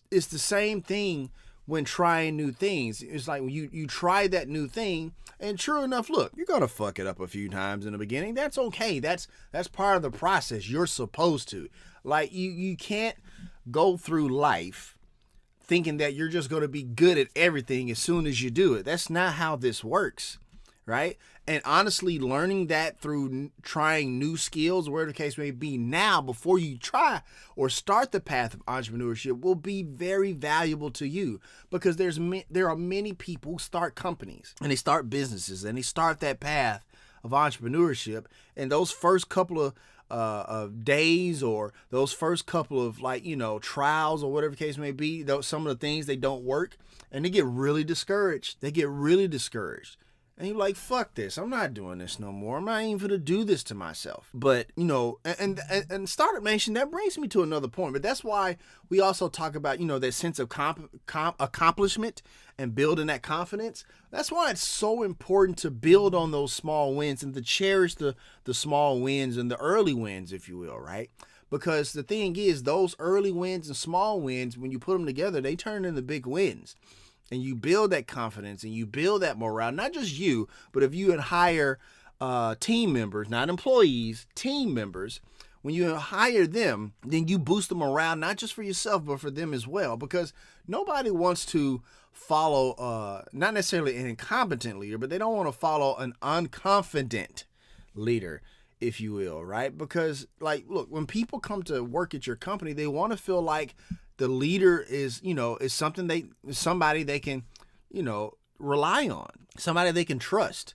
it's the same thing when trying new things. It's like when you try that new thing, and sure enough, look, you're going to fuck it up a few times in the beginning. That's okay. That's part of the process. You're supposed to. Like, you can't go through life thinking that you're just going to be good at everything as soon as you do it. That's not how this works, right? And honestly, learning that through trying new skills, whatever the case may be, now before you try or start the path of entrepreneurship will be very valuable to you, because there are many people who start companies and they start businesses and they start that path of entrepreneurship, and those first couple of days, or those first couple of trials or whatever the case may be, some of the things, they don't work and they get really discouraged. And you're like, fuck this. I'm not doing this no more. I'm not even going to do this to myself. But, you know, and Startup Nation, that brings me to another point. But that's why we also talk about, you know, that sense of accomplishment and building that confidence. That's why it's so important to build on those small wins and to cherish the small wins and the early wins, if you will, right? Because the thing is, those early wins and small wins, when you put them together, they turn into big wins. And you build that confidence and you build that morale, not just you, but if you hire team members, not employees, team members, when you hire them, then you boost the morale, not just for yourself, but for them as well. Because nobody wants to follow, not necessarily an incompetent leader, but they don't want to follow an unconfident leader, if you will, right? Because, like, look, when people come to work at your company, they want to feel like the leader is, you know, is somebody they can, you know, rely on, somebody they can trust,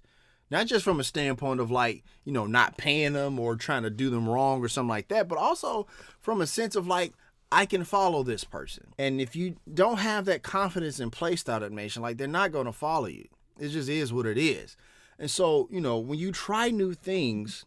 not just from a standpoint of like, you know, not paying them or trying to do them wrong or something like that, but also from a sense of like, I can follow this person. And if you don't have that confidence in place, Startup Nation, like they're not going to follow you. It just is what it is. And so, you know, when you try new things,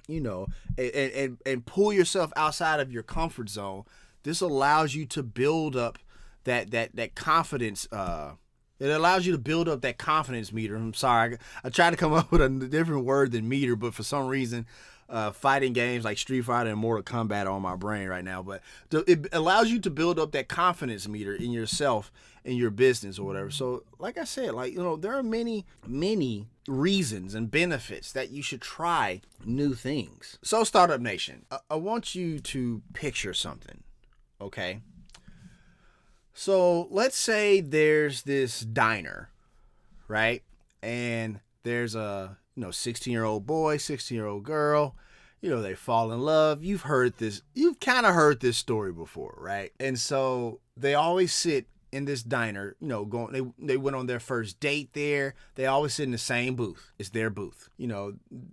you know, and pull yourself outside of your comfort zone, this allows you to build up that confidence. It allows you to build up that confidence meter. I'm sorry, I tried to come up with a different word than meter, but for some reason, fighting games like Street Fighter and Mortal Kombat are on my brain right now. But it allows you to build up that confidence meter in yourself, in your business or whatever. So, like I said, like, you know, there are many reasons and benefits that you should try new things. So, Startup Nation, I want you to picture something. Okay. So let's say there's this diner, right? And there's a, you know, 16-year-old boy, 16-year-old girl, you know, they fall in love. You've kind of heard this story before, right? And so they always sit in this diner, you know, they went on their first date there. They always sit in the same booth. It's their booth. You know,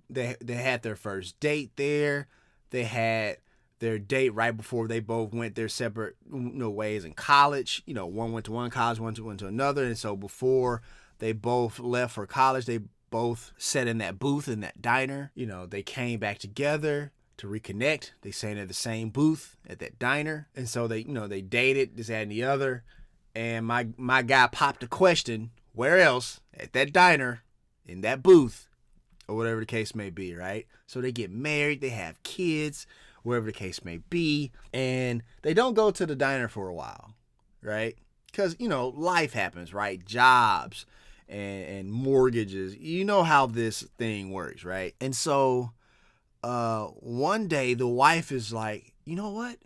they had their first date there. They had their date right before they both went their separate, you know, ways in college. You know, one went to one college, one went to another. And so before they both left for college, they both sat in that booth in that diner. You know, they came back together to reconnect. They sat at the same booth at that diner. And so they, you know, they dated, this, that, and the other. And my guy popped a question, where else? At that diner, in that booth, or whatever the case may be, right? So they get married, they have kids, wherever the case may be, and they don't go to the diner for a while, right? Because, you know, life happens, right? Jobs and mortgages. You know how this thing works, right? And so one day the wife is like, you know what?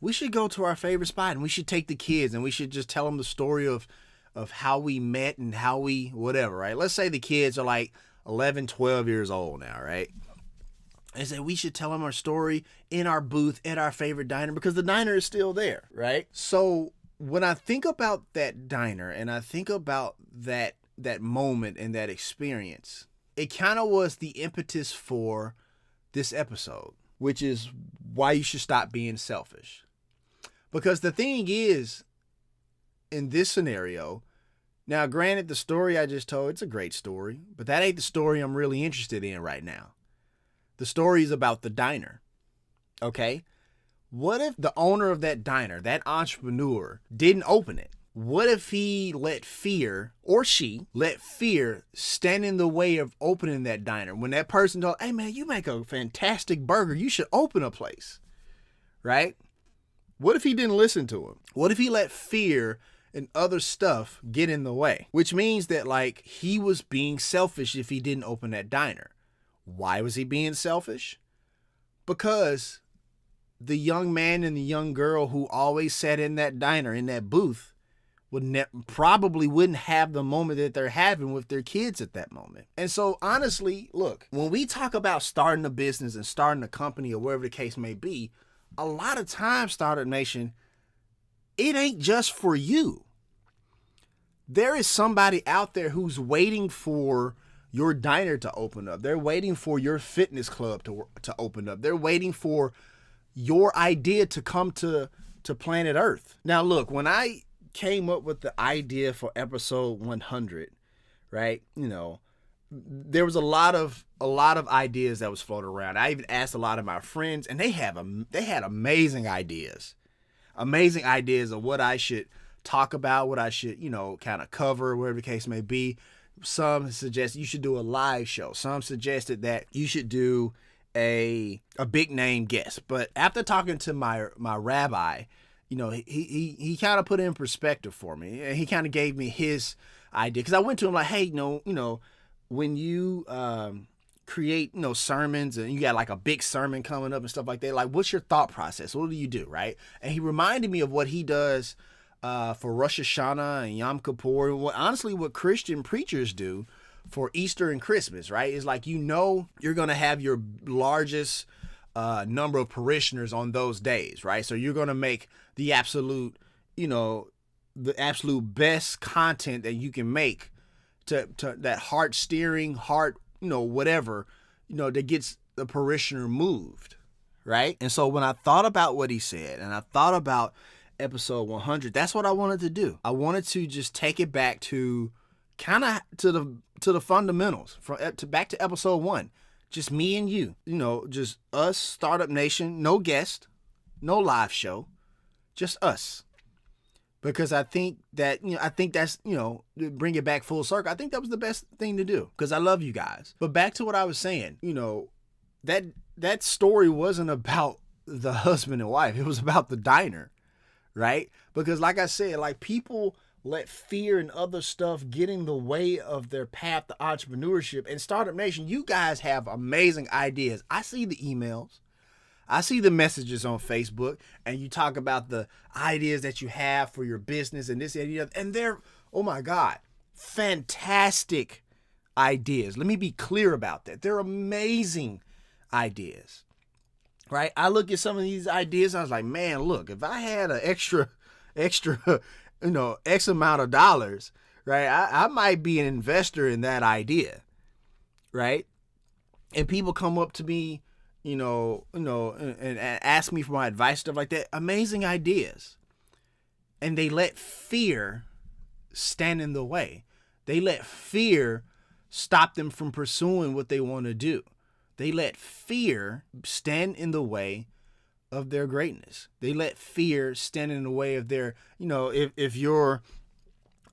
We should go to our favorite spot and we should take the kids and we should just tell them the story of how we met and how we whatever, right? Let's say the kids are like 11, 12 years old now, right? I said we should tell them our story in our booth at our favorite diner because the diner is still there, right? So when I think about that diner and I think about that moment and that experience, it kind of was the impetus for this episode, which is why you should stop being selfish. Because the thing is, in this scenario, now granted the story I just told, it's a great story, but that ain't the story I'm really interested in right now. The story is about the diner, okay? What if the owner of that diner, that entrepreneur, didn't open it? What if he let fear, or she let fear stand in the way of opening that diner? When that person told, hey man, you make a fantastic burger, you should open a place, right? What if he didn't listen to him? What if he let fear and other stuff get in the way? Which means that like he was being selfish if he didn't open that diner. Why was he being selfish? Because the young man and the young girl who always sat in that diner, in that booth, probably wouldn't have the moment that they're having with their kids at that moment. And so honestly, look, when we talk about starting a business and starting a company or wherever the case may be, a lot of times, Startup Nation, it ain't just for you. There is somebody out there who's waiting for your diner to open up. They're waiting for your fitness club to open up. They're waiting for your idea to come to planet Earth. Now, look, when I came up with the idea for episode 100, right? There was a lot of ideas that was floating around. I even asked a lot of my friends, and they had amazing ideas of what I should talk about, what I should, kind of cover, whatever the case may be. Some suggested you should do a live show. Some suggested that you should do a big name guest. But after talking to my rabbi, he kind of put it in perspective for me. And he kind of gave me his idea. Because I went to him like, hey, when you create, sermons and you got like a big sermon coming up and stuff like that, like what's your thought process? What do you do, right? And he reminded me of what he does for Rosh Hashanah and Yom Kippur, and what Christian preachers do for Easter and Christmas, right? It's like, you're going to have your largest number of parishioners on those days, right? So you're going to make the absolute best content that you can make to that heart steering, whatever, that gets the parishioner moved, right? And so when I thought about what he said, and I thought about episode 100, that's what I wanted to do. I wanted to just take it back to kind of to the fundamentals, back to episode 1. Just me and you, just us, Startup Nation, no guest, no live show, just us. Because I think that's, bring it back full circle. I think that was the best thing to do because I love you guys. But back to what I was saying, that story wasn't about the husband and wife. It was about the diner, right? Because like I said, like people let fear and other stuff get in the way of their path to entrepreneurship. And Startup Nation, you guys have amazing ideas. I see the emails. I see the messages on Facebook, and you talk about the ideas that you have for your business and this and the other, and they're, oh my God, fantastic ideas. Let me be clear about that. They're amazing ideas, right? I look at some of these ideas, I was like, man, look, if I had an extra, X amount of dollars, right, I might be an investor in that idea, right? And people come up to me, and ask me for my advice, stuff like that. Amazing ideas. And they let fear stand in the way. They let fear stop them from pursuing what they want to do. They let fear stand in the way of their greatness. They let fear stand in the way of their, if you're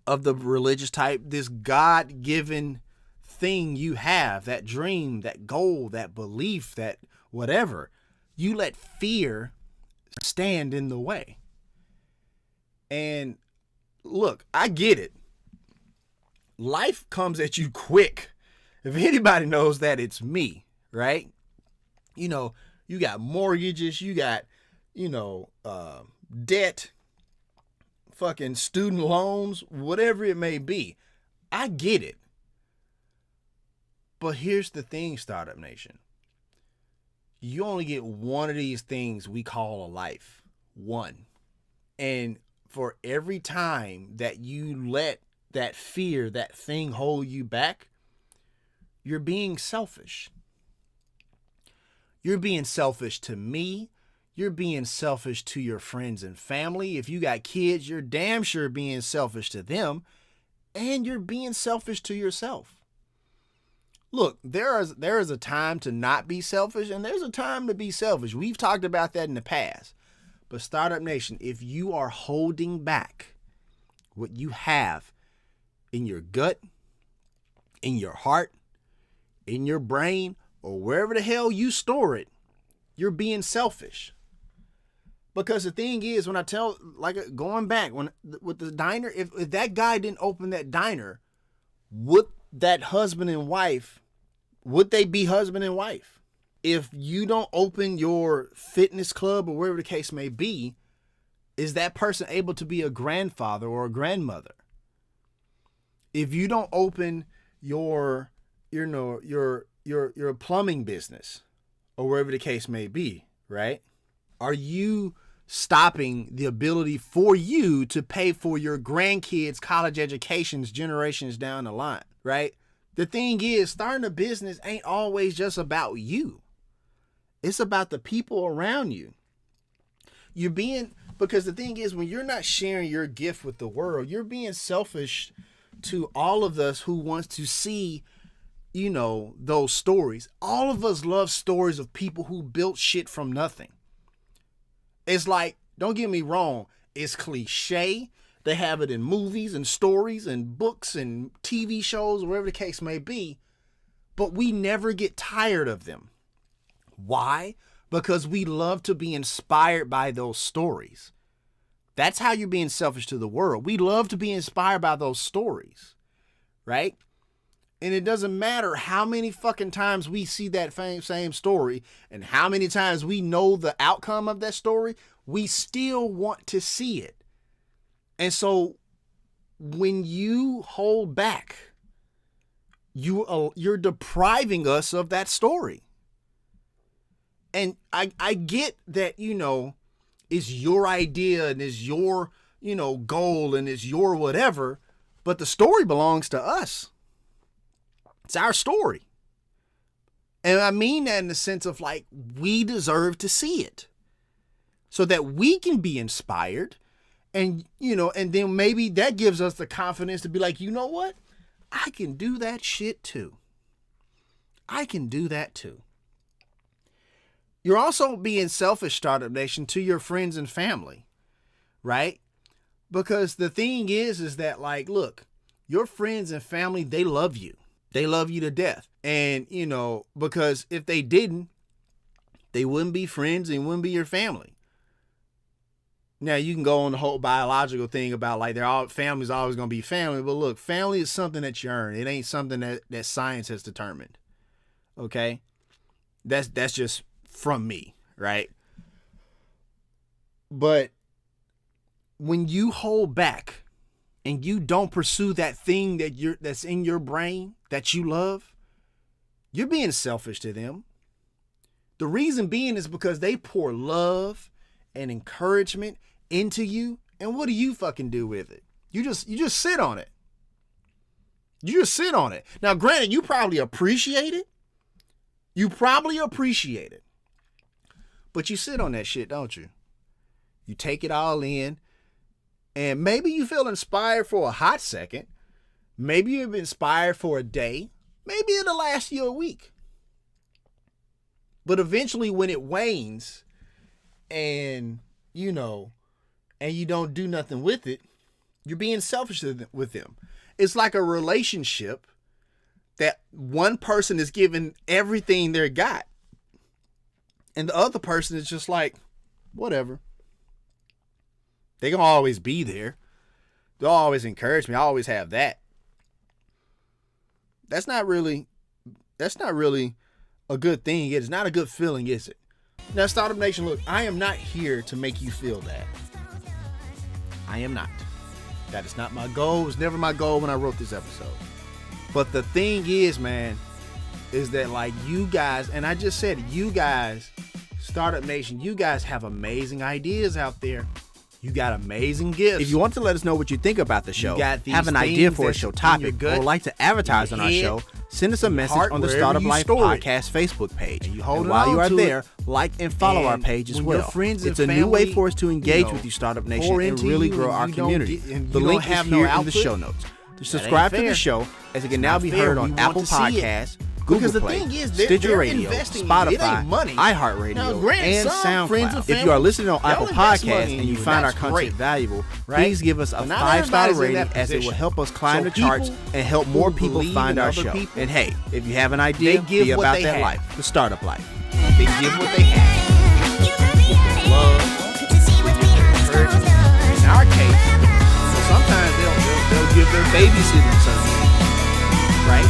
of the religious type, this God-given thing you have, that dream, that goal, that belief, that whatever, you let fear stand in the way. And look, I get it. Life comes at you quick. If anybody knows that, it's me, right? You got mortgages, you got, debt, fucking student loans, whatever it may be. I get it. But here's the thing, Startup Nation. You only get one of these things we call a life. One. And for every time that you let that fear, that thing hold you back, you're being selfish. You're being selfish to me. You're being selfish to your friends and family. If you got kids, you're damn sure being selfish to them. And you're being selfish to yourself. Look, there is a time to not be selfish, and there's a time to be selfish. We've talked about that in the past. But Startup Nation, if you are holding back what you have in your gut, in your heart, in your brain, or wherever the hell you store it, you're being selfish. Because the thing is, when I tell, like going back, with the diner, if that guy didn't open that diner, would that husband and wife, would they be husband and wife? If you don't open your fitness club or wherever the case may be, is that person able to be a grandfather or a grandmother? If you don't open your plumbing business or wherever the case may be, right? Are you stopping the ability for you to pay for your grandkids' college educations generations down the line, right? The thing is, starting a business ain't always just about you. It's about the people around you. Because the thing is, when you're not sharing your gift with the world, you're being selfish to all of us who wants to see, you know, those stories. All of us love stories of people who built shit from nothing. It's like, don't get me wrong, it's cliche. They have it in movies and stories and books and TV shows, wherever the case may be. But we never get tired of them. Why? Because we love to be inspired by those stories. That's how you're being selfish to the world. We love to be inspired by those stories, right? And it doesn't matter how many fucking times we see that same story and how many times we know the outcome of that story, we still want to see it. And so when you hold back, you're depriving us of that story. And I get that, you know, it's your idea and it's your, you know, goal and it's your whatever, but the story belongs to us. It's our story. And I mean that in the sense of like, we deserve to see it so that we can be inspired. And, you know, and then maybe that gives us the confidence to be like, you know what? I can do that shit too. I can do that too. You're also being selfish, Startup Nation, to your friends and family, right? Because the thing is that like, look, your friends and family, they love you. They love you to death. And, you know, because if they didn't, they wouldn't be friends and wouldn't be your family. Now, you can go on the whole biological thing about like family's always going to be family. But look, family is something that you earn. It ain't something that science has determined. Okay? That's just from me, right? But when you hold back and you don't pursue that thing that's in your brain that you love, you're being selfish to them. The reason being is because they pour love and encouragement into you, and what do you fucking do with it? You just sit on it. You just sit on it. Now, granted, you probably appreciate it. But you sit on that shit, don't you? You take it all in, and maybe you feel inspired for a hot second. Maybe you've been inspired for a day. Maybe it'll last you a week. But eventually when it wanes and, you know, and you don't do nothing with it, you're being selfish with them. It's like a relationship that one person is giving everything they got. And the other person is just like, whatever. They gonna always be there. They'll always encourage me. I always have that. That's not really a good thing. It's not a good feeling, is it? Now, Startup Nation, look, I am not here to make you feel that. I am not. That is not my goal. It was never my goal when I wrote this episode. But the thing is, man, is that like you guys, and I just said you guys, Startup Nation, you guys have amazing ideas out there. You got amazing gifts. If you want to let us know what you think about the show, have an idea for a show topic, or like to advertise on our show, send us a message on the Startup Life Podcast Facebook page. And while you are there, like and follow our page as well. It's a new way for us to engage with you, Startup Nation, and really grow our community. The link is here in the show notes. To subscribe to the show, as it can now be heard on Apple Podcasts, Google Play, Stitcher Radio, Spotify, iHeartRadio, and SoundCloud. If you are listening on Apple Podcasts and you find our content valuable, please give us a 5-star rating, as it will help us climb the charts and help more people find our show. And hey, if you have an idea, be about that life, the startup life. They give what they have. Love, encouragement. In our case, sometimes they'll give their babysitting service, right?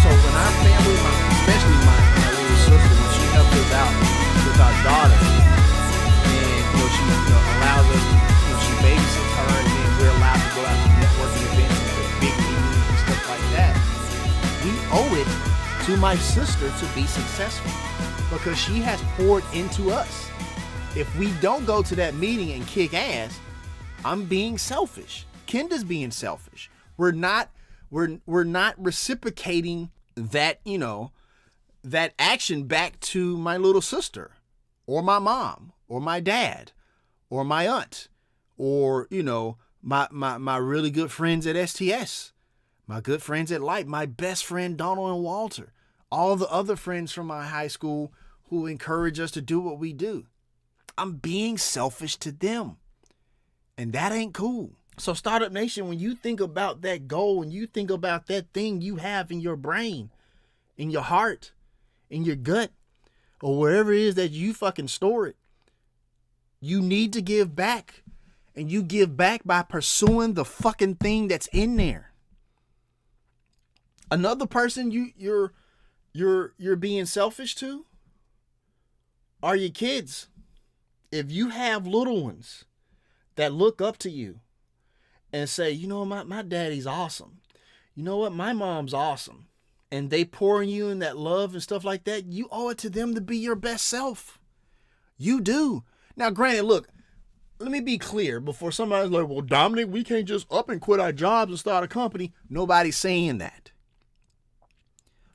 So when our family, especially my little sister, when she helps us out with our daughter, and she allows us, she babysits her, and then we're allowed to go out to networking events and to big meetings and stuff like that. We owe it to my sister to be successful because she has poured into us. If we don't go to that meeting and kick ass, I'm being selfish. Kenda's being selfish. We're not reciprocating that, that action back to my little sister or my mom or my dad or my aunt or, my really good friends at STS. my good friends at Light, my best friend Donald and Walter, all the other friends from my high school who encourage us to do what we do. I'm being selfish to them. And that ain't cool. So Startup Nation, when you think about that goal, and you think about that thing you have in your brain, in your heart, in your gut, or wherever it is that you fucking store it, you need to give back. And you give back by pursuing the fucking thing that's in there. Another person you're being selfish to are your kids. If you have little ones that look up to you and say, you know, my daddy's awesome. You know what? My mom's awesome. And they pouring you in that love and stuff like that, you owe it to them to be your best self. You do. Now, granted, look, let me be clear before somebody's like, well, Dominic, we can't just up and quit our jobs and start a company. Nobody's saying that.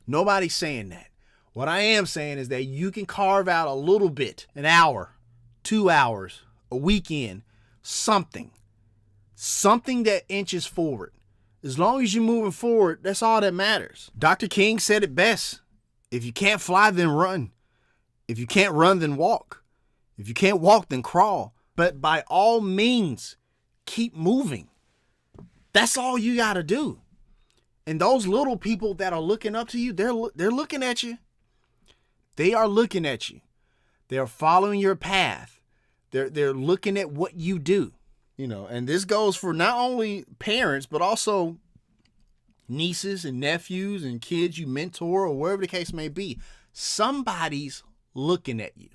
Nobody's saying that. What I am saying is that you can carve out a little bit, an hour, 2 hours, a weekend, something that inches forward. As long as you're moving forward, that's all that matters. Dr. King said it best. If you can't fly, then run. If you can't run, then walk. If you can't walk, then crawl. But by all means, keep moving. That's all you got to do. And those little people that are looking up to you, they're looking at you. They are looking at you. They're following your path. They're looking at what you do. You know, and this goes for not only parents, but also nieces and nephews and kids you mentor or wherever the case may be. Somebody's looking at you.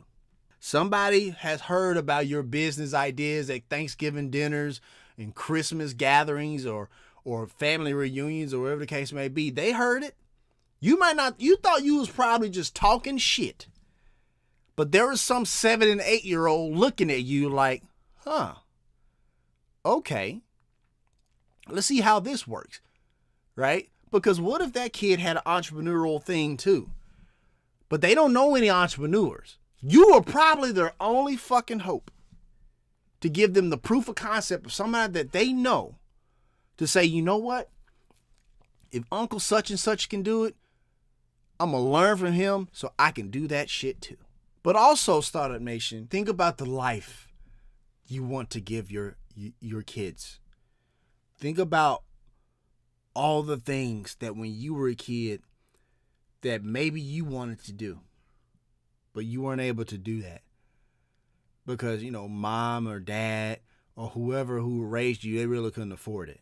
Somebody has heard about your business ideas at Thanksgiving dinners and Christmas gatherings or family reunions or whatever the case may be. They heard it. You thought you was probably just talking shit. But there was some 7 and 8 year old looking at you like, okay, let's see how this works, right? Because what if that kid had an entrepreneurial thing too? But they don't know any entrepreneurs. You are probably their only fucking hope to give them the proof of concept of somebody that they know to say, you know what? If Uncle such and such can do it, I'm going to learn from him so I can do that shit too. But also, Startup Nation, think about the life you want to give your kids. Think about all the things that when you were a kid that maybe you wanted to do, but you weren't able to do that because, you know, mom or dad or whoever who raised you, they really couldn't afford it,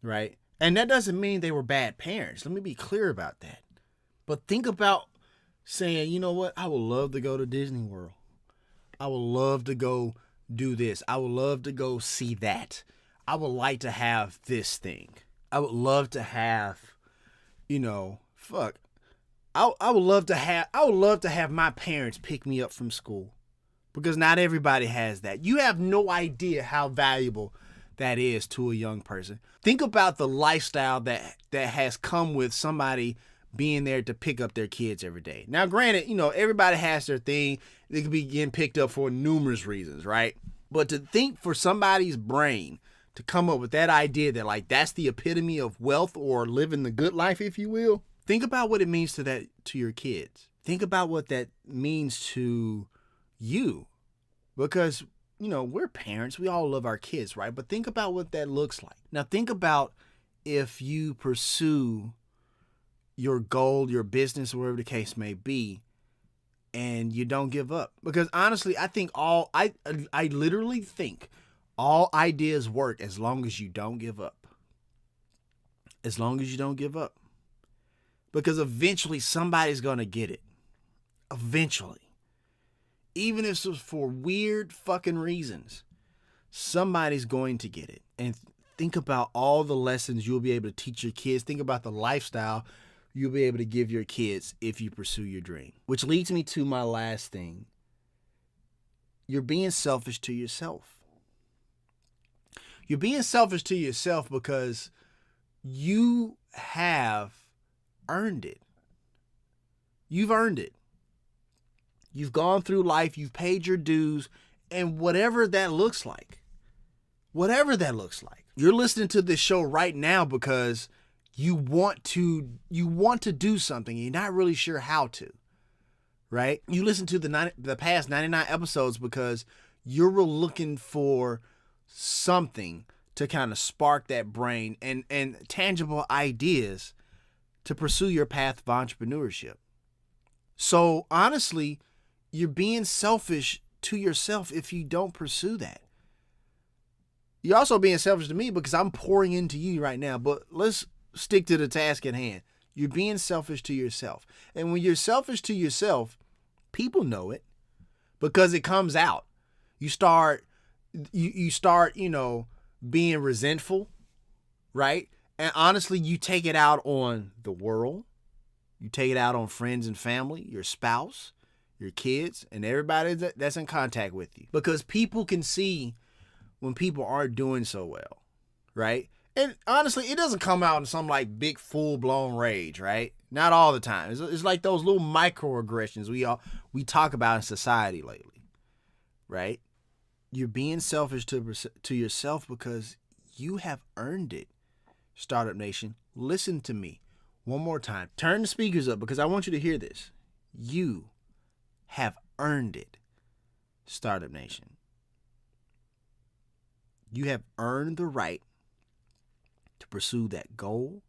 right? And that doesn't mean they were bad parents. Let me be clear about that. But think about saying, you know what? I would love to go to Disney World. I would love to go do this. I would love to go see that. I would like to have this thing. I would love to have, you know, I would love to have my parents pick me up from school, because not everybody has that. You have no idea how valuable that is to a young person. Think about the lifestyle that has come with somebody being there to pick up their kids every day. Now, granted, you know, everybody has their thing. They could be getting picked up for numerous reasons, right? But to think for somebody's brain to come up with that idea that, like, that's the epitome of wealth or living the good life, if you will. Think about what it means to your kids. Think about what that means to you. Because, you know, we're parents. We all love our kids, right? But think about what that looks like. Now, think about if you pursue your goal, your business, whatever the case may be, and you don't give up. Because honestly, I think I literally think all ideas work as long as you don't give up. As long as you don't give up. Because eventually somebody's going to get it. Eventually. Even if it's for weird fucking reasons, somebody's going to get it. And think about all the lessons you'll be able to teach your kids. Think about the lifestyle you'll be able to give your kids if you pursue your dream. Which leads me to my last thing. You're being selfish to yourself. You're being selfish to yourself because you have earned it. You've earned it. You've gone through life, you've paid your dues, and whatever that looks like, you're listening to this show right now because you want to do something, you're not really sure how to, right? You listen to the past 99 episodes because you're looking for something to kind of spark that brain and tangible ideas to pursue your path of entrepreneurship. So honestly, you're being selfish to yourself if you don't pursue that. You're also being selfish to me because I'm pouring into you right now, but let's stick to the task at hand. You're being selfish to yourself. And when you're selfish to yourself, people know it because it comes out. You start, being resentful, right? And honestly, you take it out on the world. You take it out on friends and family, your spouse, your kids, and everybody that's in contact with you. Because people can see when people aren't doing so well, right? And honestly, it doesn't come out in some like big full-blown rage, right? Not all the time. It's like those little microaggressions we talk about in society lately, right? You're being selfish to yourself because you have earned it. Startup Nation, listen to me one more time. Turn the speakers up because I want you to hear this. You have earned it, Startup Nation. You have earned the right to pursue that goal,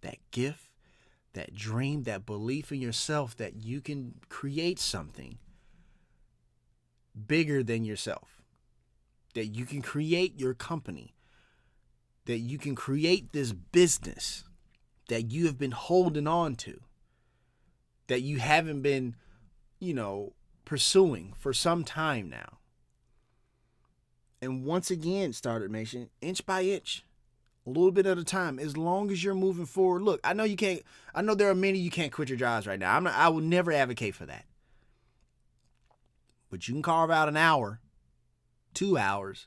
that gift, that dream, that belief in yourself that you can create something bigger than yourself, that you can create your company, that you can create this business that you have been holding on to, that you haven't been, pursuing for some time now. And once again, Startup Nation, inch by inch, a little bit at a time, as long as you're moving forward. Look, I know there are many you can't quit your jobs right now. I will never advocate for that. But you can carve out an hour, 2 hours.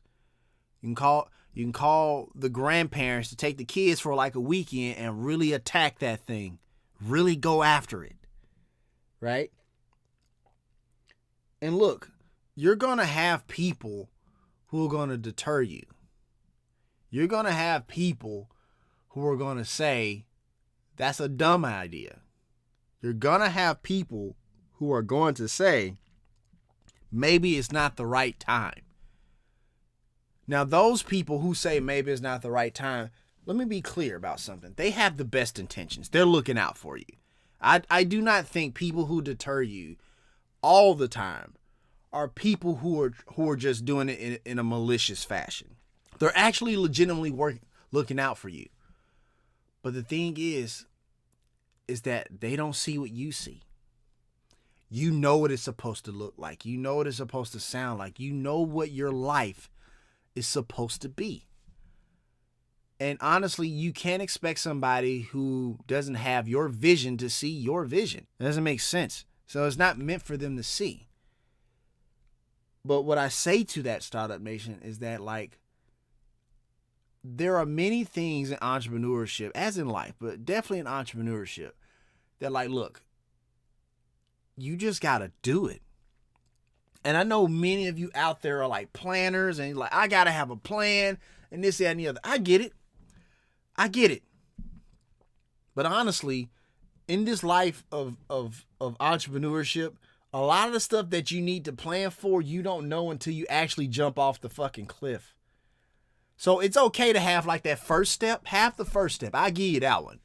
You can call the grandparents to take the kids for like a weekend and really attack that thing. Really go after it. Right? And look, you're going to have people who are going to deter you. You're going to have people who are going to say, that's a dumb idea. You're going to have people who are going to say, maybe it's not the right time. Now, those people who say maybe it's not the right time, let me be clear about something. They have the best intentions. They're looking out for you. I do not think people who deter you all the time are people who are just doing it in a malicious fashion. They're actually legitimately looking out for you. But the thing is that they don't see what you see. You know what it's supposed to look like. You know what it's supposed to sound like. You know what your life is supposed to be. And honestly, you can't expect somebody who doesn't have your vision to see your vision. It doesn't make sense. So it's not meant for them to see. But what I say to that, Startup Nation, is that there are many things in entrepreneurship, as in life, but definitely in entrepreneurship, that look, you just got to do it. And I know many of you out there are like planners and you're like, I got to have a plan and this, that, and the other. I get it. But honestly, in this life of entrepreneurship, a lot of the stuff that you need to plan for, you don't know until you actually jump off the fucking cliff. So it's okay to have that first step, half the first step. I give you that one.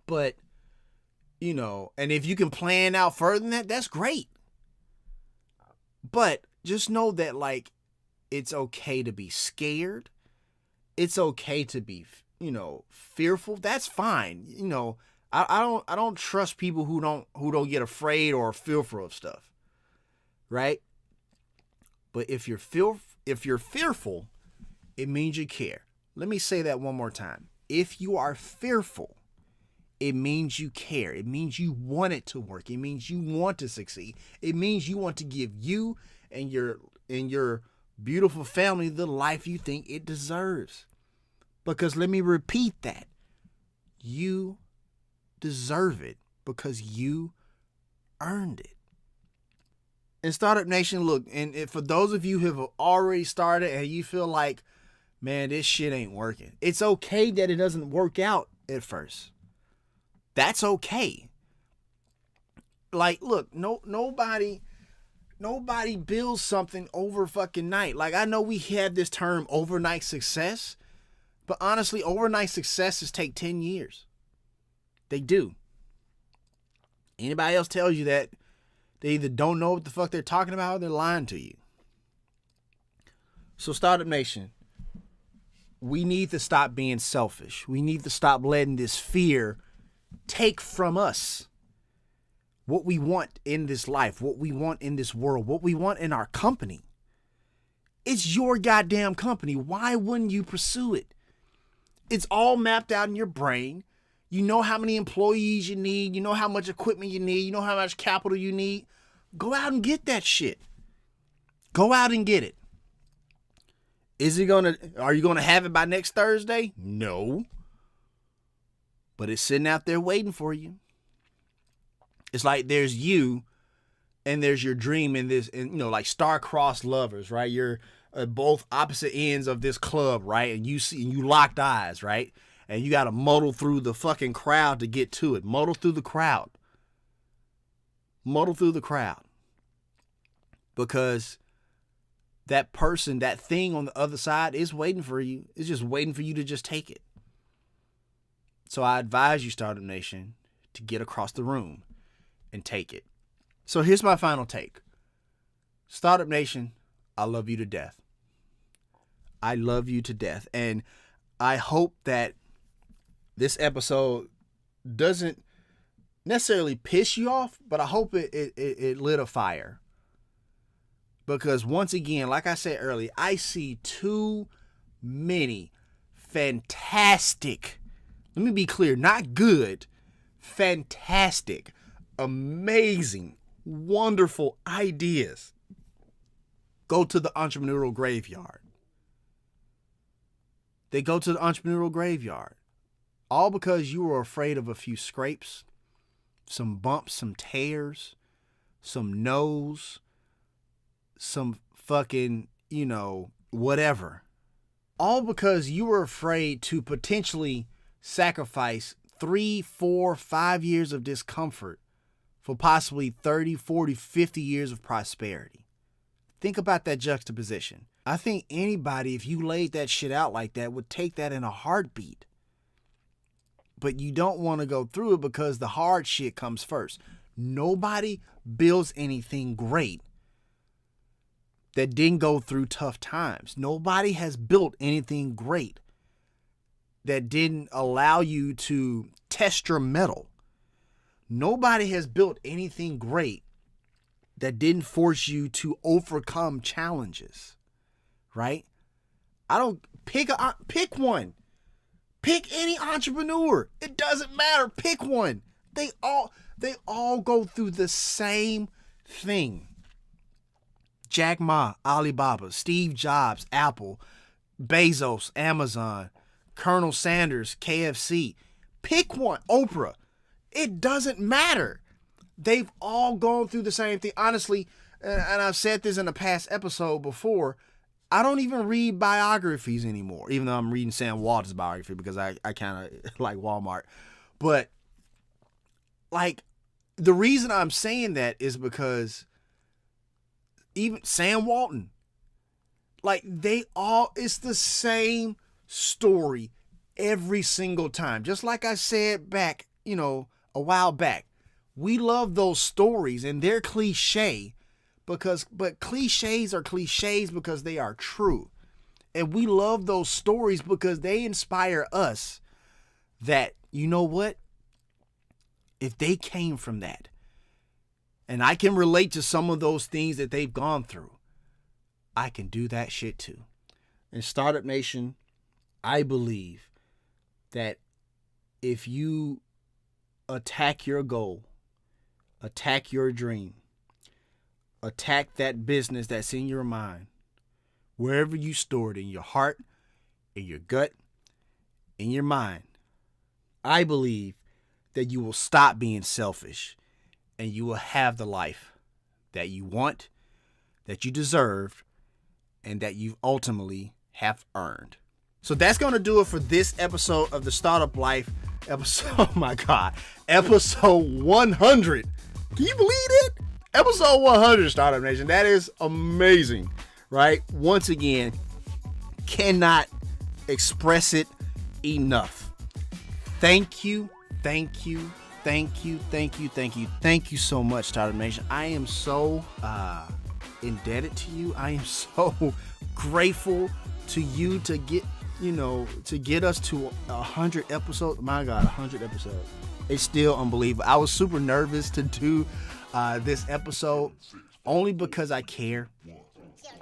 But, and if you can plan out further than that, that's great. But just know that it's okay to be scared. It's okay to be, fearful. That's fine. I don't trust people who don't get afraid or fearful of stuff. Right? But if you're fearful, it means you care. Let me say that one more time. If you are fearful, it means you care. It means you want it to work. It means you want to succeed. It means you want to give you and your beautiful family the life you think it deserves. Because let me repeat that. You deserve it because you earned it. And Startup Nation, look, and for those of you who have already started and you feel like, man, this shit ain't working. It's okay that it doesn't work out at first. That's okay. Like, look, nobody builds something over fucking night. Like, I know we have this term overnight success, but honestly, overnight successes take 10 years. They do. Anybody else tells you that, they either don't know what the fuck they're talking about or they're lying to you. So Startup Nation, we need to stop being selfish. We need to stop letting this fear take from us what we want in this life, what we want in this world, what we want in our company. It's your goddamn company. Why wouldn't you pursue it? It's all mapped out in your brain. You know how many employees you need. You know how much equipment you need. You know how much capital you need. Go out and get that shit. Go out and get it. Are you gonna have it by next Thursday? No. But it's sitting out there waiting for you. It's like there's you and there's your dream in this, and like star-crossed lovers, right? You're both opposite ends of this club, right? And you locked eyes, right? And you got to muddle through the fucking crowd to get to it. Muddle through the crowd. Muddle through the crowd. Because that person, that thing on the other side is waiting for you. It's just waiting for you to just take it. So I advise you, Startup Nation, to get across the room and take it. So here's my final take. Startup Nation, I love you to death. I love you to death. And I hope that this episode doesn't necessarily piss you off, but I hope it lit a fire. Because once again, like I said earlier, I see too many fantastic, let me be clear, not good, fantastic, amazing, wonderful ideas go to the entrepreneurial graveyard. They go to the entrepreneurial graveyard. All because you were afraid of a few scrapes, some bumps, some tears, some no's, some fucking, whatever. All because you were afraid to potentially sacrifice 3, 4, 5 years of discomfort for possibly 30, 40, 50 years of prosperity. Think about that juxtaposition. I think anybody, if you laid that shit out like that, would take that in a heartbeat. But you don't want to go through it because the hard shit comes first. Nobody builds anything great that didn't go through tough times. Nobody has built anything great that didn't allow you to test your mettle. Nobody has built anything great that didn't force you to overcome challenges, right? Pick one. Pick any entrepreneur. It doesn't matter. Pick one. They all go through the same thing. Jack Ma, Alibaba, Steve Jobs, Apple, Bezos, Amazon, Colonel Sanders, KFC. Pick one. Oprah. It doesn't matter. They've all gone through the same thing. Honestly, and I've said this in a past episode before, I don't even read biographies anymore, even though I'm reading Sam Walton's biography because I kind of like Walmart. But, like, the reason I'm saying that is because even Sam Walton, like, it's the same story every single time. Just like I said back, a while back. We love those stories and they're cliche but cliches are cliches because they are true. And we love those stories because they inspire us that, you know what? If they came from that, and I can relate to some of those things that they've gone through, I can do that shit too. In Startup Nation, I believe that if you attack your goal, attack your dream, attack that business that's in your mind, wherever you store it, in your heart, in your gut, in your mind, I believe that you will stop being selfish and you will have the life that you want, that you deserve, and that you ultimately have earned. So that's going to do it for this episode of The Startup Life. Oh my God. Episode 100. Can you believe it? Episode 100, Startup Nation. That is amazing, right? Once again, cannot express it enough. Thank you so much, Startup Nation. I am so indebted to you. I am so grateful to you to get us to 100 episodes. My God, 100 episodes. It's still unbelievable. I was super nervous to do this episode only because I care.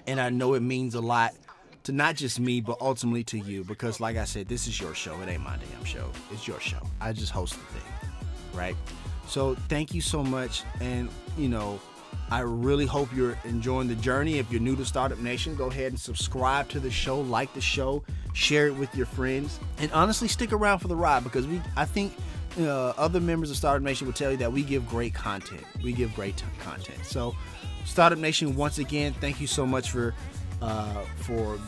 And I know it means a lot to not just me, but ultimately to you. Because like I said, this is your show. It ain't my damn show. It's your show. I just host the thing, right? So thank you so much. And, I really hope you're enjoying the journey. If you're new to Startup Nation, go ahead and subscribe to the show, like the show, share it with your friends, and honestly stick around for the ride, because I think other members of Startup Nation will tell you that we give great content. We give great content. So Startup Nation, once again, thank you so much for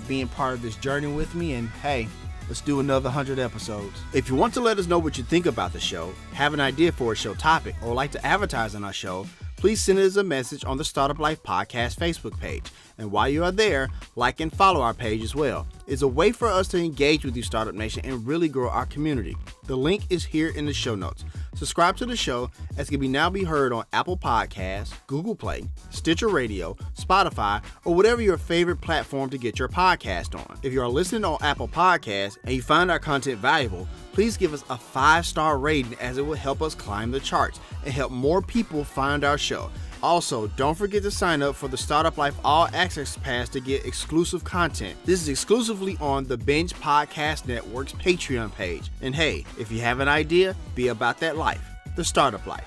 being part of this journey with me. And hey, let's do another 100 episodes. If you want to let us know what you think about the show, have an idea for a show topic, or like to advertise on our show, please send us a message on the Startup Life Podcast Facebook page. And while you are there, like and follow our page as well. It's a way for us to engage with you, Startup Nation, and really grow our community. The link is here in the show notes. Subscribe to the show, as it can now be heard on Apple Podcasts, Google Play, Stitcher Radio, Spotify, or whatever your favorite platform to get your podcast on. If you are listening on Apple Podcasts and you find our content valuable, please give us a 5-star rating, as it will help us climb the charts and help more people find our show. Also, don't forget to sign up for the Startup Life All Access Pass to get exclusive content. This is exclusively on the Binge Podcast Network's Patreon page. And hey, if you have an idea, be about that life. The Startup Life.